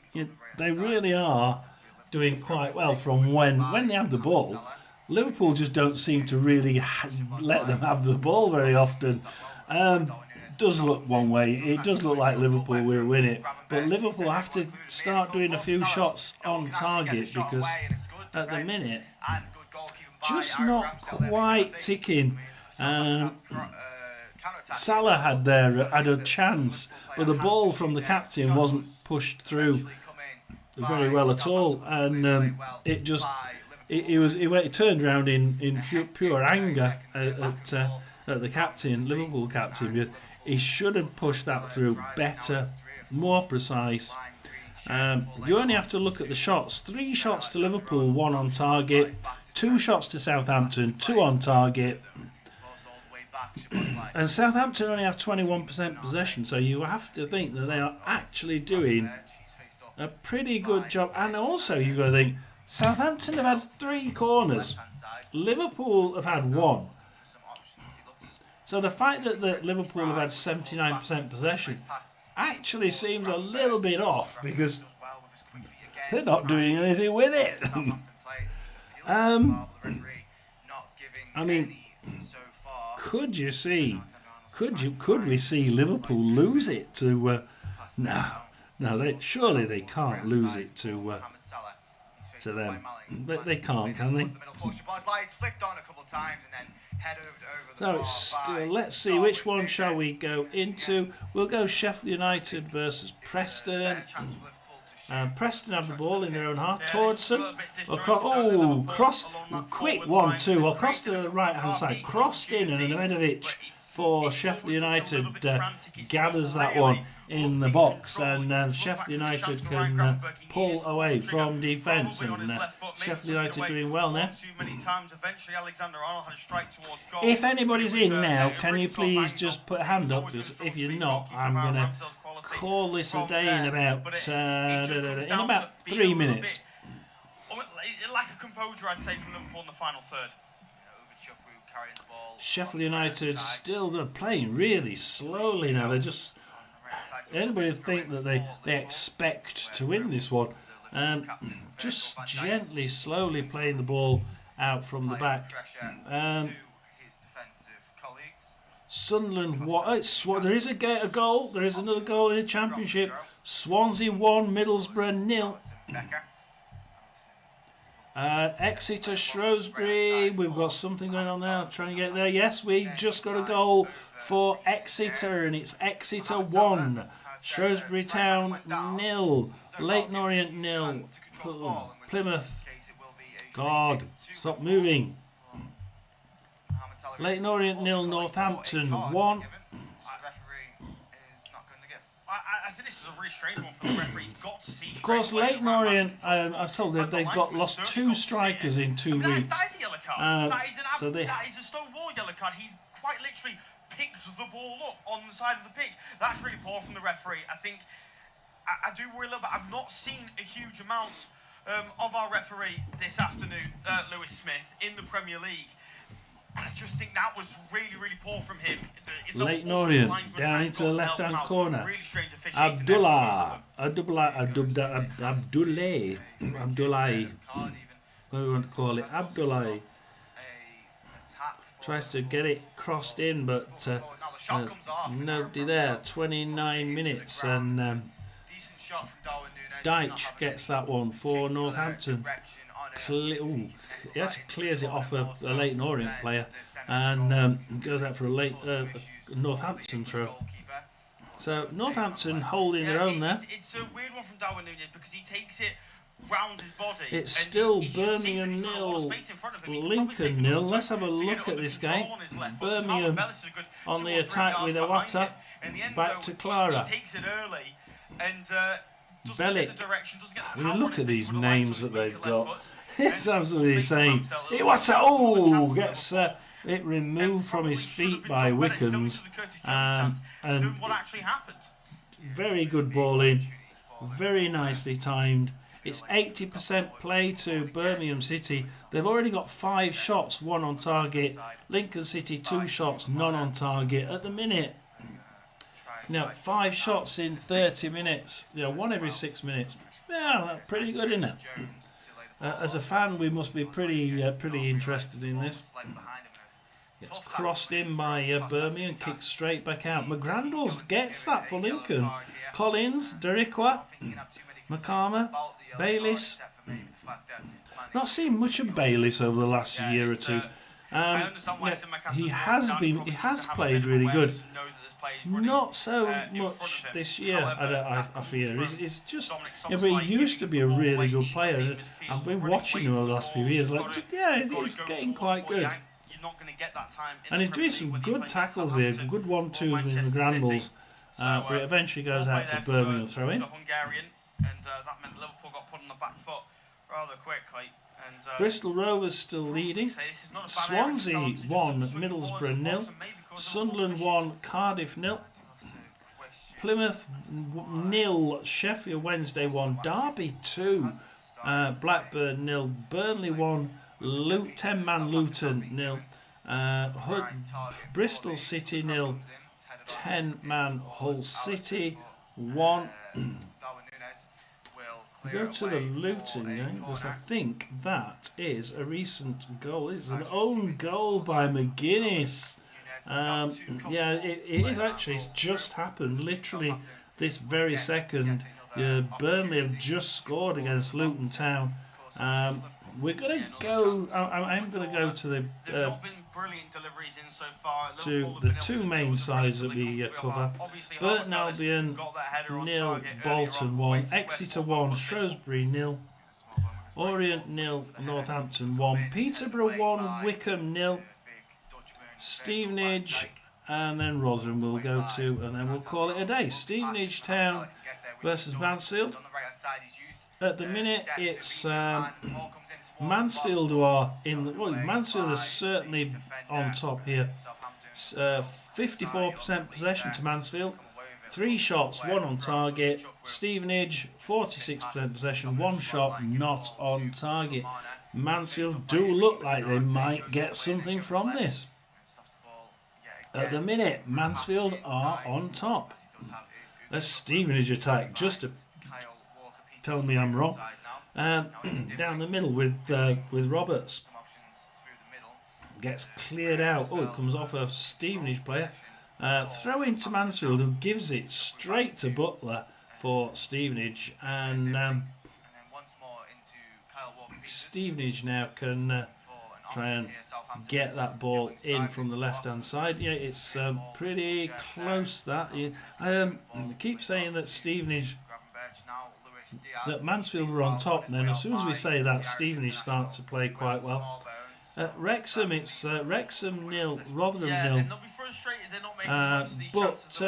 [SPEAKER 1] really are doing quite well from when they have the ball. Liverpool just don't seem to really let them have the ball very often. Does look one way. It does look like Liverpool will win it, but Liverpool have to start doing a few shots on target because at the minute, just not quite ticking. Salah had a chance, but the ball from the captain wasn't pushed through very well at all, and it just. He turned around in pure anger at the captain, Liverpool captain, he should have pushed that through better, more precise. You only have to look at the shots. 3 shots to Liverpool, 1 on target. 2 shots to Southampton, 2 on target. And Southampton only have 21% possession, so you have to think that they are actually doing a pretty good job. And also you've got to think, Southampton have had 3 corners. Liverpool have had 1. So the fact that Liverpool have had 79% possession actually seems a little bit off, because they're not doing anything with it. I mean, could we see Liverpool lose it to? No, surely they can't lose it to them. They can't, can they? So it's still, let's see, which one shall we go into? We'll go Sheffield United versus Preston. Preston have the ball in their own half. Towardsome. Quick 1-2 across to the right hand side. Crossed in, and Nemedovic for Sheffield United gathers that one in the box, and Sheffield United can pull away from defence, and Sheffield United doing well now. If anybody's in now, can you please just put a hand up? Because if you're not, I'm going to call this a day in about 3 minutes.
[SPEAKER 2] Lack of composure, I'd say, from Liverpool in the final third.
[SPEAKER 1] Sheffield United they're playing really slowly now. They're just, anybody would think that they expect to win this one. Just gently, slowly playing the ball out from the back. Sunderland, there is a goal. There is another goal in the Championship. Swansea 1, Middlesbrough 0. Exeter, Shrewsbury, we've got something going on there. Trying to get there. Yes, we just got a goal for Exeter, and it's Exeter 1, Shrewsbury Town 0, Leyton Orient 0, Plymouth. God, stop moving. Leyton Orient 0, Northampton 1.
[SPEAKER 2] I think this is a really strange one for the referee. He's got to see.
[SPEAKER 1] Of course, Leyton Orient, I told you they've lost 2 strikers in 2 weeks.
[SPEAKER 2] That is a yellow card. That is a stonewall yellow card. He's quite literally picked the ball up on the side of the pitch. That's really poor from the referee. I think I do worry a little bit. I've not seen a huge amount of our referee this afternoon, Lewis Smith, in the Premier League. And I just think that was really, really poor from him.
[SPEAKER 1] Leyton Orient down into the left-hand corner. Abdullah. What do we want to call it? Abdullah tries to get it crossed in, but nobody there. 29 minutes, and Deitch gets that one for Northampton. He actually clears it off a Leyton Orient player, and goes out for a Northampton throw. So Northampton holding their own there.
[SPEAKER 2] It's a weird one from Darwin Núñez because he takes it round his body.
[SPEAKER 1] It's still Birmingham 0, Lincoln 0. Let's have a look at this game. Birmingham on the attack with Iwata. Back to Clara.
[SPEAKER 2] He takes it early and
[SPEAKER 1] Bellick. When you look at these names that they've got, it's absolutely insane. Iwata, gets it removed from his feet by Wickens, and
[SPEAKER 2] what actually happened?
[SPEAKER 1] Very good ball in, very nicely timed. It's 80% play to Birmingham City. They've already got 5 shots, 1 on target. Lincoln City 2 shots, none on target at the minute. 5 shots in 30 minutes. 1 every 6 minutes. Yeah, that's pretty good, isn't it? As a fan, we must be pretty interested in this. It's crossed in by Birmingham, kicked straight back out. McGrandles gets that for Lincoln. Collins, Darikwa, Makama, Bayliss. Not seen much of Bayliss over the last year or two. He has played really good. Not so much this year, I fear. It's just, but he used to be a really good player. I've been watching him over the last few years. He's getting quite good.
[SPEAKER 2] you're not going to get that time.
[SPEAKER 1] And he's doing some good tackles here, good 1-2s with the Granville's. But it eventually goes out for Birmingham throw-in.
[SPEAKER 2] The Hungarian, and that meant Liverpool got put on the back foot rather quickly. And,
[SPEAKER 1] Bristol Rovers still leading. Swansea 1, Middlesbrough 0. Sunderland 1, Cardiff 0. Plymouth 0, Sheffield Wednesday 1, Derby 2, Blackburn 0, Burnley 1, 10-man Luton 0, Bristol City 0, 10-man Hull City 1. Go to the Luton game because I think that is a recent goal. It's an own goal by McGuinness. Yeah, it is actually. It's just happened. Literally, this very second. Burnley have just scored against Luton Town. We're gonna go. I'm gonna go to the the two main sides that we cover. Burton Albion 0, Bolton 1, Exeter 1, Shrewsbury 0, Orient 0, Northampton 1, Peterborough 1, Wickham 0. Stevenage, and then Rotherham we'll go to, and then we'll call it a day. Stevenage Town versus Mansfield. At the minute, it's Mansfield who are in the. Well, Mansfield is certainly on top here. 54% possession to Mansfield, 3 shots, 1 on target. Stevenage 46% possession, 1 shot, not on target. Mansfield do look like they might get something from this. At the minute, Mansfield are on top. A Stevenage attack, just to tell me I'm wrong. Down the middle with Roberts. Gets cleared out. Oh, it comes off a Stevenage player. Throw into Mansfield, who gives it straight to Butler for Stevenage. And Stevenage now can try and get that ball in from the left-hand side. Yeah, it's pretty close. That I keep saying that Stevenage, that Mansfield are on top. And then as soon as we say that, Stevenage start to play quite well. Wrexham, it's Wrexham 0, Rotherham 0. But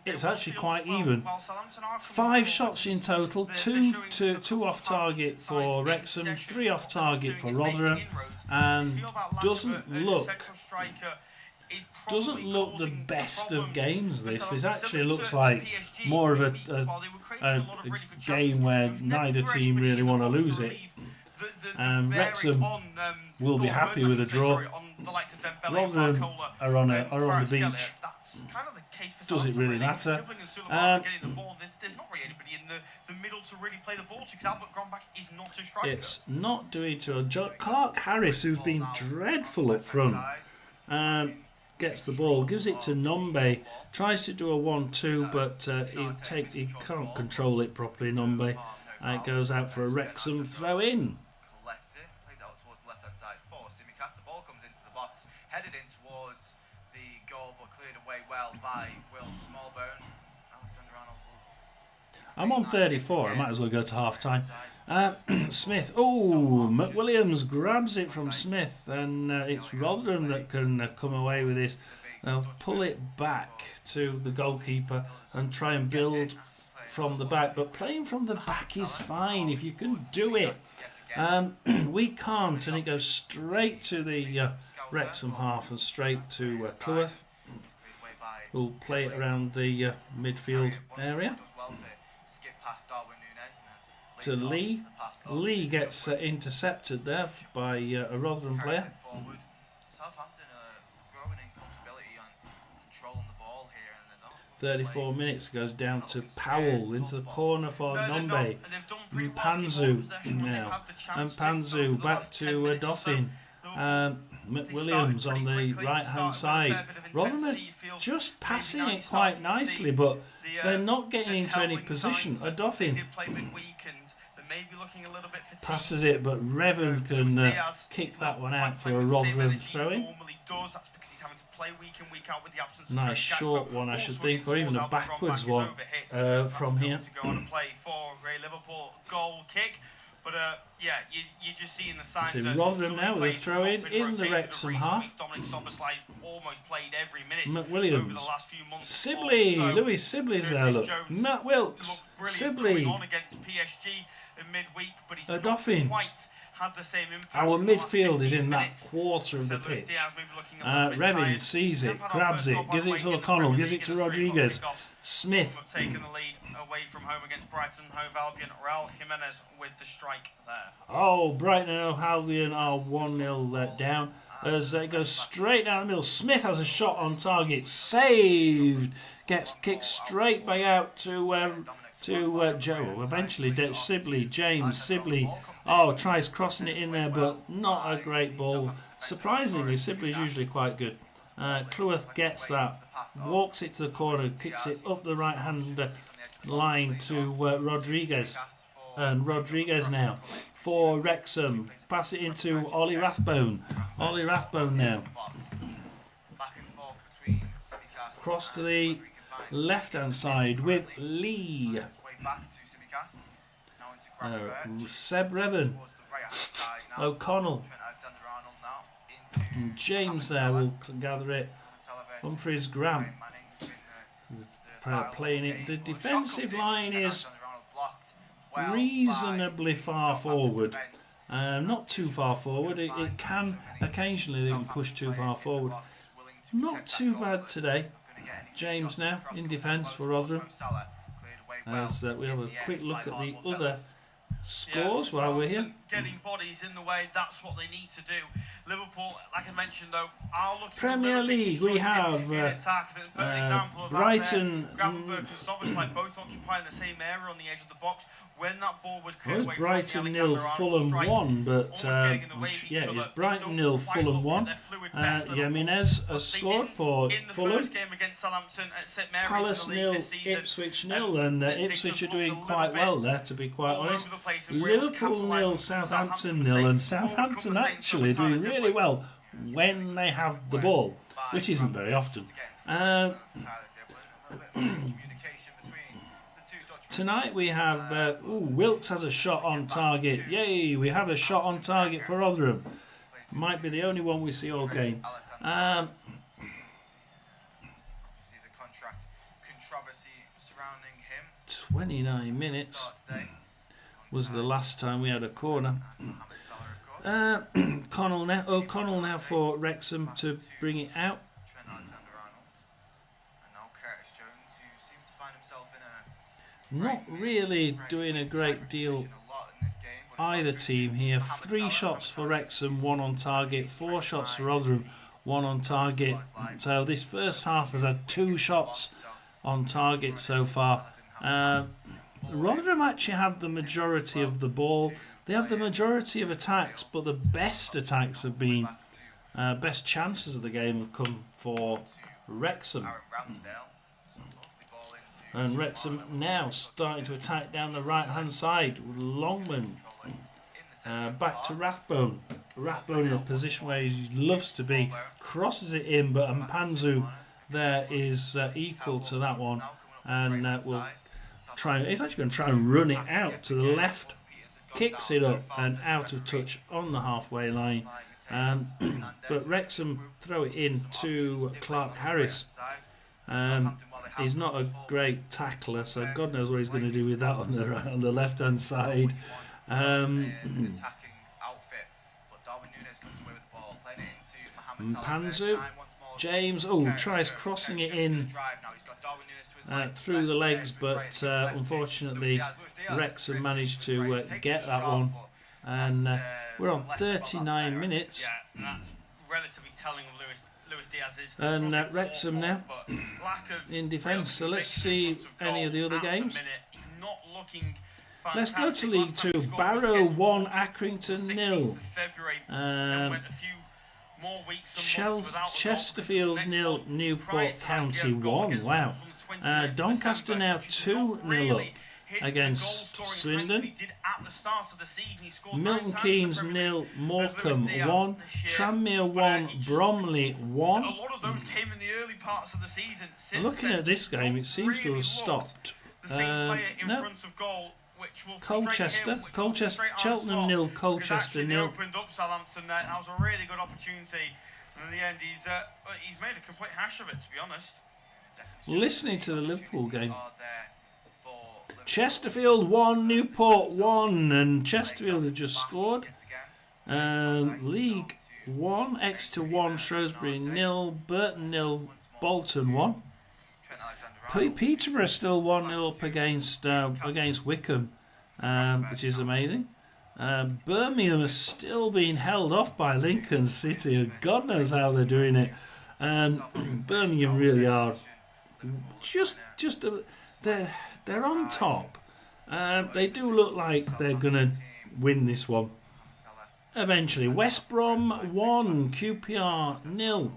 [SPEAKER 1] it's actually quite even. 5 shots in total, 2 off target for Wrexham, 3 off target for Rotherham, and doesn't look the best of games. This actually looks like more of a game where neither team really want to lose it. Wrexham will be happy with a draw. Rotherham are on the beach. Does it really matter?
[SPEAKER 2] There's not really anybody in the middle to really play the ball to, because Albert Grombach is not a striker.
[SPEAKER 1] It's not doing too well. Clark Harris, who's been dreadful up front, gets the ball, gives it to Nombe, tries to do a 1-2, but he can't control it properly, Nombe. It goes out for a Wrexham throw-in.
[SPEAKER 3] Plays out towards the left-hand side for Simicast. The ball comes into the box, headed in towards the goal, but cleared away well by Will Smallbone. Alexander Arnold.
[SPEAKER 1] I'm on 34. I might as well go to half-time. Smith. Oh, McWilliams grabs it from Smith, and it's Rotherham that can come away with this. They'll pull it back to the goalkeeper and try and build from the back. But playing from the back is fine if you can do it. We can't, and it goes straight to the Wrexham half and straight to Cleworth, who'll play it around the midfield area. To Lee. Lee gets intercepted there by a Rotherham player.
[SPEAKER 3] Southampton are growing in comfortability and controlling the ball here, and
[SPEAKER 1] 34 minutes goes down to Powell into the corner for Nombe. Panzu now. And Panzu back to Dauphin. McWilliams on the right hand side. Rotherham are just passing it quite nicely, but they're not getting into any position. Dauphin passes it, but Revan can kick that one out for a Rotherham throw-in. Nice short one, I should think, or even a backwards one from here.
[SPEAKER 2] But yeah, you're just seeing the signs.
[SPEAKER 1] See
[SPEAKER 2] that
[SPEAKER 1] Rotherham
[SPEAKER 2] some
[SPEAKER 1] now with a
[SPEAKER 2] players
[SPEAKER 1] throw in
[SPEAKER 2] have been
[SPEAKER 1] the
[SPEAKER 2] rotated
[SPEAKER 1] Wrexham
[SPEAKER 2] recent
[SPEAKER 1] half.
[SPEAKER 2] weeks. Dominic Szoboszlai almost played every minute
[SPEAKER 1] McWilliams.
[SPEAKER 2] over the last few months.
[SPEAKER 1] Sibley,
[SPEAKER 2] Also,
[SPEAKER 1] Louis Sibley's there, look.
[SPEAKER 2] Jones
[SPEAKER 1] Matt Wilkes,
[SPEAKER 2] looked brilliant
[SPEAKER 1] Sibley.
[SPEAKER 2] coming on against PSG in midweek, but he's not
[SPEAKER 1] Dauphin.
[SPEAKER 2] quite had the same impact.
[SPEAKER 1] Our
[SPEAKER 2] in the last
[SPEAKER 1] midfield is
[SPEAKER 2] 15
[SPEAKER 1] in that
[SPEAKER 2] minutes.
[SPEAKER 1] quarter of the
[SPEAKER 2] So Luis
[SPEAKER 1] pitch.
[SPEAKER 2] Diaz maybe looking a little bit
[SPEAKER 1] Revin
[SPEAKER 2] tired.
[SPEAKER 1] sees it,
[SPEAKER 2] They've had our
[SPEAKER 1] grabs
[SPEAKER 2] first
[SPEAKER 1] it,
[SPEAKER 2] knock-on
[SPEAKER 1] gives it
[SPEAKER 2] break
[SPEAKER 1] to
[SPEAKER 2] in the
[SPEAKER 1] O'Connell,
[SPEAKER 2] Premier
[SPEAKER 1] gives
[SPEAKER 2] League
[SPEAKER 1] it to
[SPEAKER 2] in the 3-0
[SPEAKER 1] Rodriguez.
[SPEAKER 2] kickoff.
[SPEAKER 1] Smith.
[SPEAKER 2] Have taken the lead away from home against Brighton Hove Albion. Raul Jimenez with the strike there.
[SPEAKER 1] Oh, Brighton and Hove Albion are 1-0 down. As it goes straight down the middle. Smith has a shot on target. Saved. Gets kicked straight back out to Joe. Eventually, Sibley, James Sibley. Oh, tries crossing it in there, but not a great ball. Surprisingly, Sibley's usually quite good. Cleworth gets that, walks it to the corner, kicks it up the right-hand line to Rodriguez. And Rodriguez now for Wrexham. Pass it into Ollie Rathbone. Ollie Rathbone now. Cross to the left-hand side with Lee. Seb Revan. O'Connell. And James there will gather it. Humphreys Graham playing it. The defensive line is reasonably far forward. Not too far forward. It can occasionally push too far forward. Not too bad today. James now in defence for Rotherham. As we have a quick look at the other scores while we're here.
[SPEAKER 2] Getting bodies in the way, that's what they need to do. Liverpool, like I mentioned though, are looking
[SPEAKER 1] Premier League, we have Brighton.
[SPEAKER 2] Gravenberch and Szoboszlai both occupying the same area on the edge of the box. When that ball was cleared away from
[SPEAKER 1] Brighton
[SPEAKER 2] the
[SPEAKER 1] 0,
[SPEAKER 2] Alexander-Arnold
[SPEAKER 1] Fulham
[SPEAKER 2] strike,
[SPEAKER 1] 1, but
[SPEAKER 2] almost getting in the way of each
[SPEAKER 1] yeah,
[SPEAKER 2] other.
[SPEAKER 1] it's
[SPEAKER 2] They
[SPEAKER 1] Brighton
[SPEAKER 2] don't
[SPEAKER 1] 0,
[SPEAKER 2] quite
[SPEAKER 1] Fulham
[SPEAKER 2] look
[SPEAKER 1] 1.
[SPEAKER 2] at their fluid best, Liverpool.
[SPEAKER 1] Jimenez
[SPEAKER 2] But
[SPEAKER 1] has
[SPEAKER 2] they
[SPEAKER 1] scored
[SPEAKER 2] didn't
[SPEAKER 1] for
[SPEAKER 2] in the
[SPEAKER 1] Fulham.
[SPEAKER 2] first game against Southampton at St Mary's
[SPEAKER 1] Palace
[SPEAKER 2] in the league
[SPEAKER 1] 0,
[SPEAKER 2] this season.
[SPEAKER 1] Ipswich 0, and
[SPEAKER 2] They
[SPEAKER 1] Ipswich
[SPEAKER 2] just
[SPEAKER 1] are
[SPEAKER 2] looked
[SPEAKER 1] doing
[SPEAKER 2] a little
[SPEAKER 1] quite
[SPEAKER 2] bit
[SPEAKER 1] well there, to be quite
[SPEAKER 2] all
[SPEAKER 1] honest.
[SPEAKER 2] over the place, and Wales
[SPEAKER 1] Liverpool 0,
[SPEAKER 2] capitalised on
[SPEAKER 1] Southampton
[SPEAKER 2] Southampton's
[SPEAKER 1] 0, and
[SPEAKER 2] mistake.
[SPEAKER 1] Southampton
[SPEAKER 2] Before we come
[SPEAKER 1] actually
[SPEAKER 2] to the same
[SPEAKER 1] doing
[SPEAKER 2] time,
[SPEAKER 1] really well when they have the ball, which isn't very often. Tonight we have Wilkes has a shot on target. Yay, we have a shot on target for Rotherham. Might be the only one we see all game. 29 minutes was the last time we had a corner. O'Connell now for Wrexham to bring it out. Not really doing a great deal either team here. 3 shots for Wrexham, 1 on target. 4 shots for Rotherham, 1 on target. So this first half has had 2 shots on target so far. Rotherham actually have the majority of the ball. They have the majority of attacks, but the best attacks have been, best chances of the game have come for Wrexham. And Wrexham now starting to attack down the right-hand side with Longman. Back to Rathbone. Rathbone in a position where he loves to be. Crosses it in, but Mpanzu there is equal to that one. And will try. He's actually going to try and run it out to the left. Kicks it up and out of touch on the halfway line. But Wrexham throw it in to Clark Harris. He's not a great tackler, so God knows what he's going to do with that on the left-hand side. Mpanzu, James, tries crossing it in through the legs, but unfortunately Wrexham managed to get that one. And we're on 39 minutes.
[SPEAKER 2] Yeah, that's relatively telling of Luis Diaz's.
[SPEAKER 1] And Wrexham now in defence. So let's see any of the other games. Let's go to League 2. Barrow 1, Accrington 0. Chesterfield 0, Newport County 1. Wow. Doncaster now 2-0 up against Swindon. Milton Keynes 0, Morecambe 1, Tranmere 1, Bromley 1.
[SPEAKER 2] A lot of those came in the early parts of the season.
[SPEAKER 1] Looking at this game, it seems to have stopped.
[SPEAKER 2] The same player in front of goal which will
[SPEAKER 1] Colchester, Cheltenham 0, Colchester 0.
[SPEAKER 2] Opened up Southampton there. That was a really good opportunity, and in the end, he's made a complete hash of it. To be honest.
[SPEAKER 1] Listening to the Liverpool game. Chesterfield 1, Newport 1, and Chesterfield have just scored. League 1, Exeter 1, Shrewsbury 0, Burton 0, Bolton 1. Peterborough still 1-0 up against Wickham, which is amazing. Birmingham is still being held off by Lincoln City, and God knows how they're doing it. Birmingham really are they're on top. They do look like they're gonna win this one eventually. West Brom 1, QPR 0.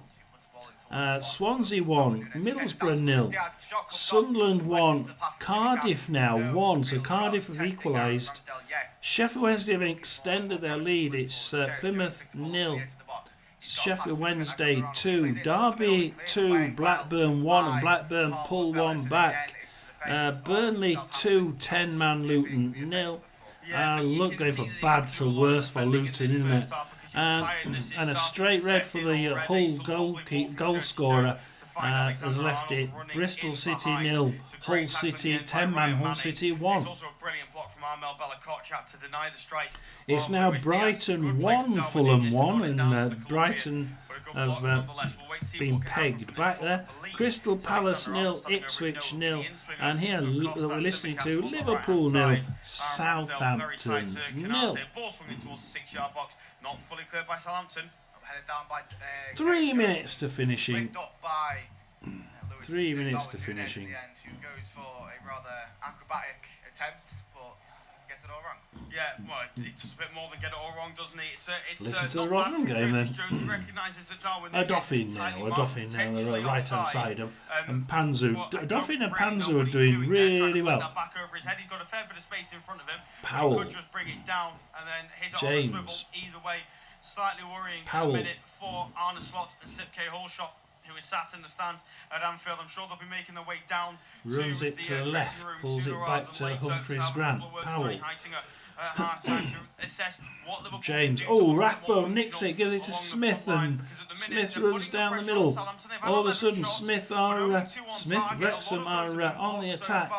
[SPEAKER 1] Swansea 1, Middlesbrough 0, Sunderland 1, Cardiff now 1, so Cardiff have equalised. Sheffield Wednesday have extended their lead, it's Plymouth 0, Sheffield Wednesday 2, Derby 2, Blackburn 1, and Blackburn pull 1 back. Burnley 2, 10-man Luton 0. Look, going from bad to worse for Luton, isn't it? And a straight red for the Hull goal scorer has left it Bristol City 0, Hull City 10-man Hull City 1. It's now Brighton 1, Fulham 1, and Brighton have been pegged back there. Crystal Palace 0, Ipswich 0, and here we're listening to Liverpool 0, Southampton 0.
[SPEAKER 2] Not fully cleared by Southampton. Headed down by
[SPEAKER 1] 3 minutes to finishing. 3 minutes to finishing.
[SPEAKER 3] Who goes for a rather acrobatic attempt, but gets it all wrong.
[SPEAKER 2] Yeah, well, he does a bit more than get it all wrong, doesn't he?
[SPEAKER 1] Listen to the Rotherham game then. A Dauphin now, on the right hand side, and Panzu. Dauphin and Panzu are doing really well.
[SPEAKER 2] Back over his head, he's got a fair bit of space in front of him.
[SPEAKER 1] Powell.
[SPEAKER 2] He could just bring it down and then hit it
[SPEAKER 1] James.
[SPEAKER 2] on the swivel. Either way, slightly worrying
[SPEAKER 1] Powell.
[SPEAKER 2] minute for Arne Slot and Sip K. Holshoff, who is sat in the stands at Anfield. I'm sure they'll be making their way down.
[SPEAKER 1] Runs it to the left, pulls it back to Humphreys Grant. Powell. James. Oh, Rathbone nicks it, gives it to Smith, and Smith runs down the middle. All of a sudden, Smith Wrexham are on the attack.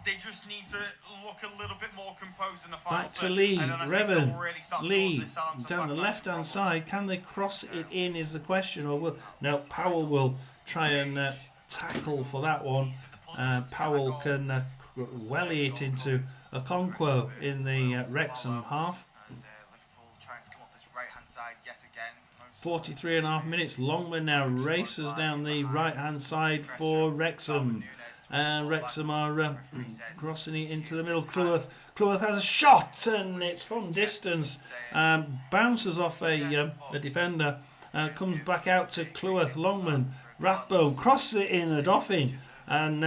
[SPEAKER 2] They just need to look a little bit more composed in the final.
[SPEAKER 1] Back to Lee, Revan, Lee, down the left-hand side. Can they cross it in is the question. Or no, Powell will try and tackle for that one. Powell can welly it into a Okonkwo in the Wrexham half. 43.5 minutes. Longman now races down the right-hand side for Wrexham. Wrexham are crossing it into the middle. Cleworth has a shot, and it's from distance. Bounces off a defender. Comes back out to Cleworth. Longman. Rathbone crosses it in. A Dauphin. And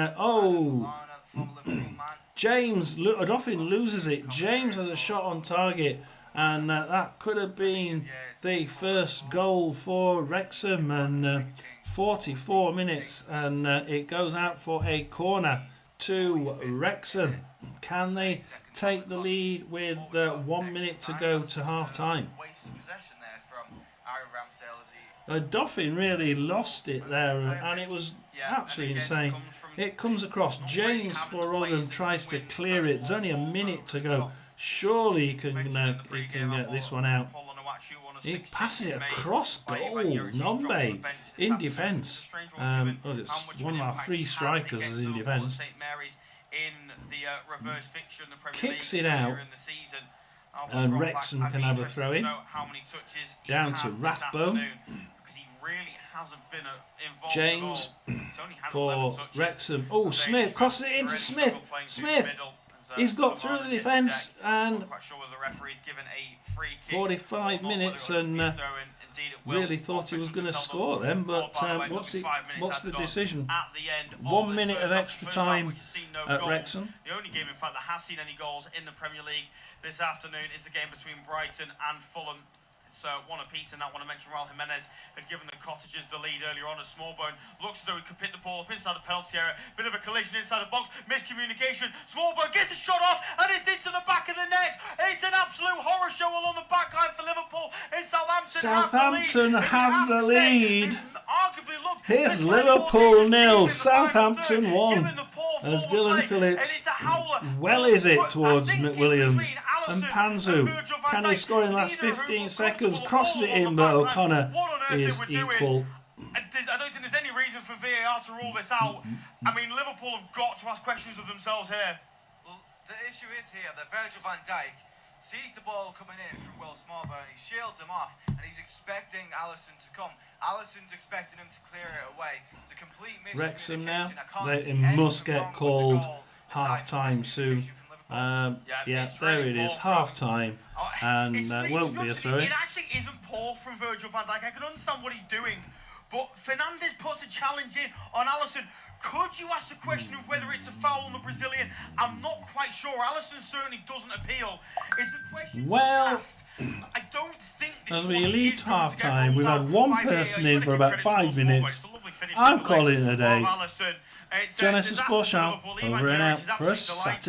[SPEAKER 1] James. A Dauphin loses it. James has a shot on target. And that could have been the first goal for Wrexham. And 44 minutes, and it goes out for a corner to Wrexham. Can they take the lead with 1 minute to go to half time? Dauphin really lost it there, and it was absolutely insane. It comes across. James for Rotherham tries to clear it. There's only a minute to go. Surely he can get this one out. He passes it across goal. Nombe in defence. It's one of our 3 strikers is in defence. Kicks it out. And Wrexham can have a throw in. Down to Rathbone. James for Wrexham. Oh, Smith crosses it into Smith. Smith. He's got through the defence, and 45 minutes, and really thought he was going to score then, but what's the decision? 1 minute of extra time at Wrexham.
[SPEAKER 2] The only game, in fact, that has seen any goals in the Premier League this afternoon is the game between Brighton and Fulham. It's one apiece in that one. I mentioned Raul Jimenez had given the Cottagers the lead earlier on as Smallbone looks as though he could pick the ball up inside the penalty area. Bit of a collision inside the box, miscommunication. Smallbone gets a shot off and it's into the back of the net. It's an absolute horror show along the back line for Liverpool. And
[SPEAKER 1] Southampton have the lead.
[SPEAKER 2] Arguably, look,
[SPEAKER 1] Here's
[SPEAKER 2] this
[SPEAKER 1] Liverpool 0,
[SPEAKER 2] nil,
[SPEAKER 1] Southampton 1. As Dylan Phillips well is it towards McWilliams and Panzu. Can he score in the last 15 seconds? Crosses it in, but O'Connor is equal.
[SPEAKER 2] I don't think there's any reason for VAR to rule this out. I mean, Liverpool have got to ask questions of themselves here.
[SPEAKER 3] Well, the issue is here that Virgil van Dijk sees the ball coming in from Will Smallbone, he shields him off, and he's expecting Alisson to come. Alisson's expecting him to clear it away. It's a complete
[SPEAKER 1] Wrexham now.
[SPEAKER 3] miscommunication.
[SPEAKER 1] They must get called half-time soon. Yeah, there it is, half-time, and won't be a throw.
[SPEAKER 2] It actually isn't poor from Virgil van Dijk. I can understand what he's doing, but Fernandes puts a challenge in on Alisson. Could you ask the question of whether it's a foul on the Brazilian? I'm not quite sure. Alisson certainly doesn't appeal. It's the question.
[SPEAKER 1] Well,
[SPEAKER 2] I don't think
[SPEAKER 1] as we lead half-time, we've had one person in for about 5 minutes. I'm calling it a day. John S. Sportschamp, over and out for a Saturday.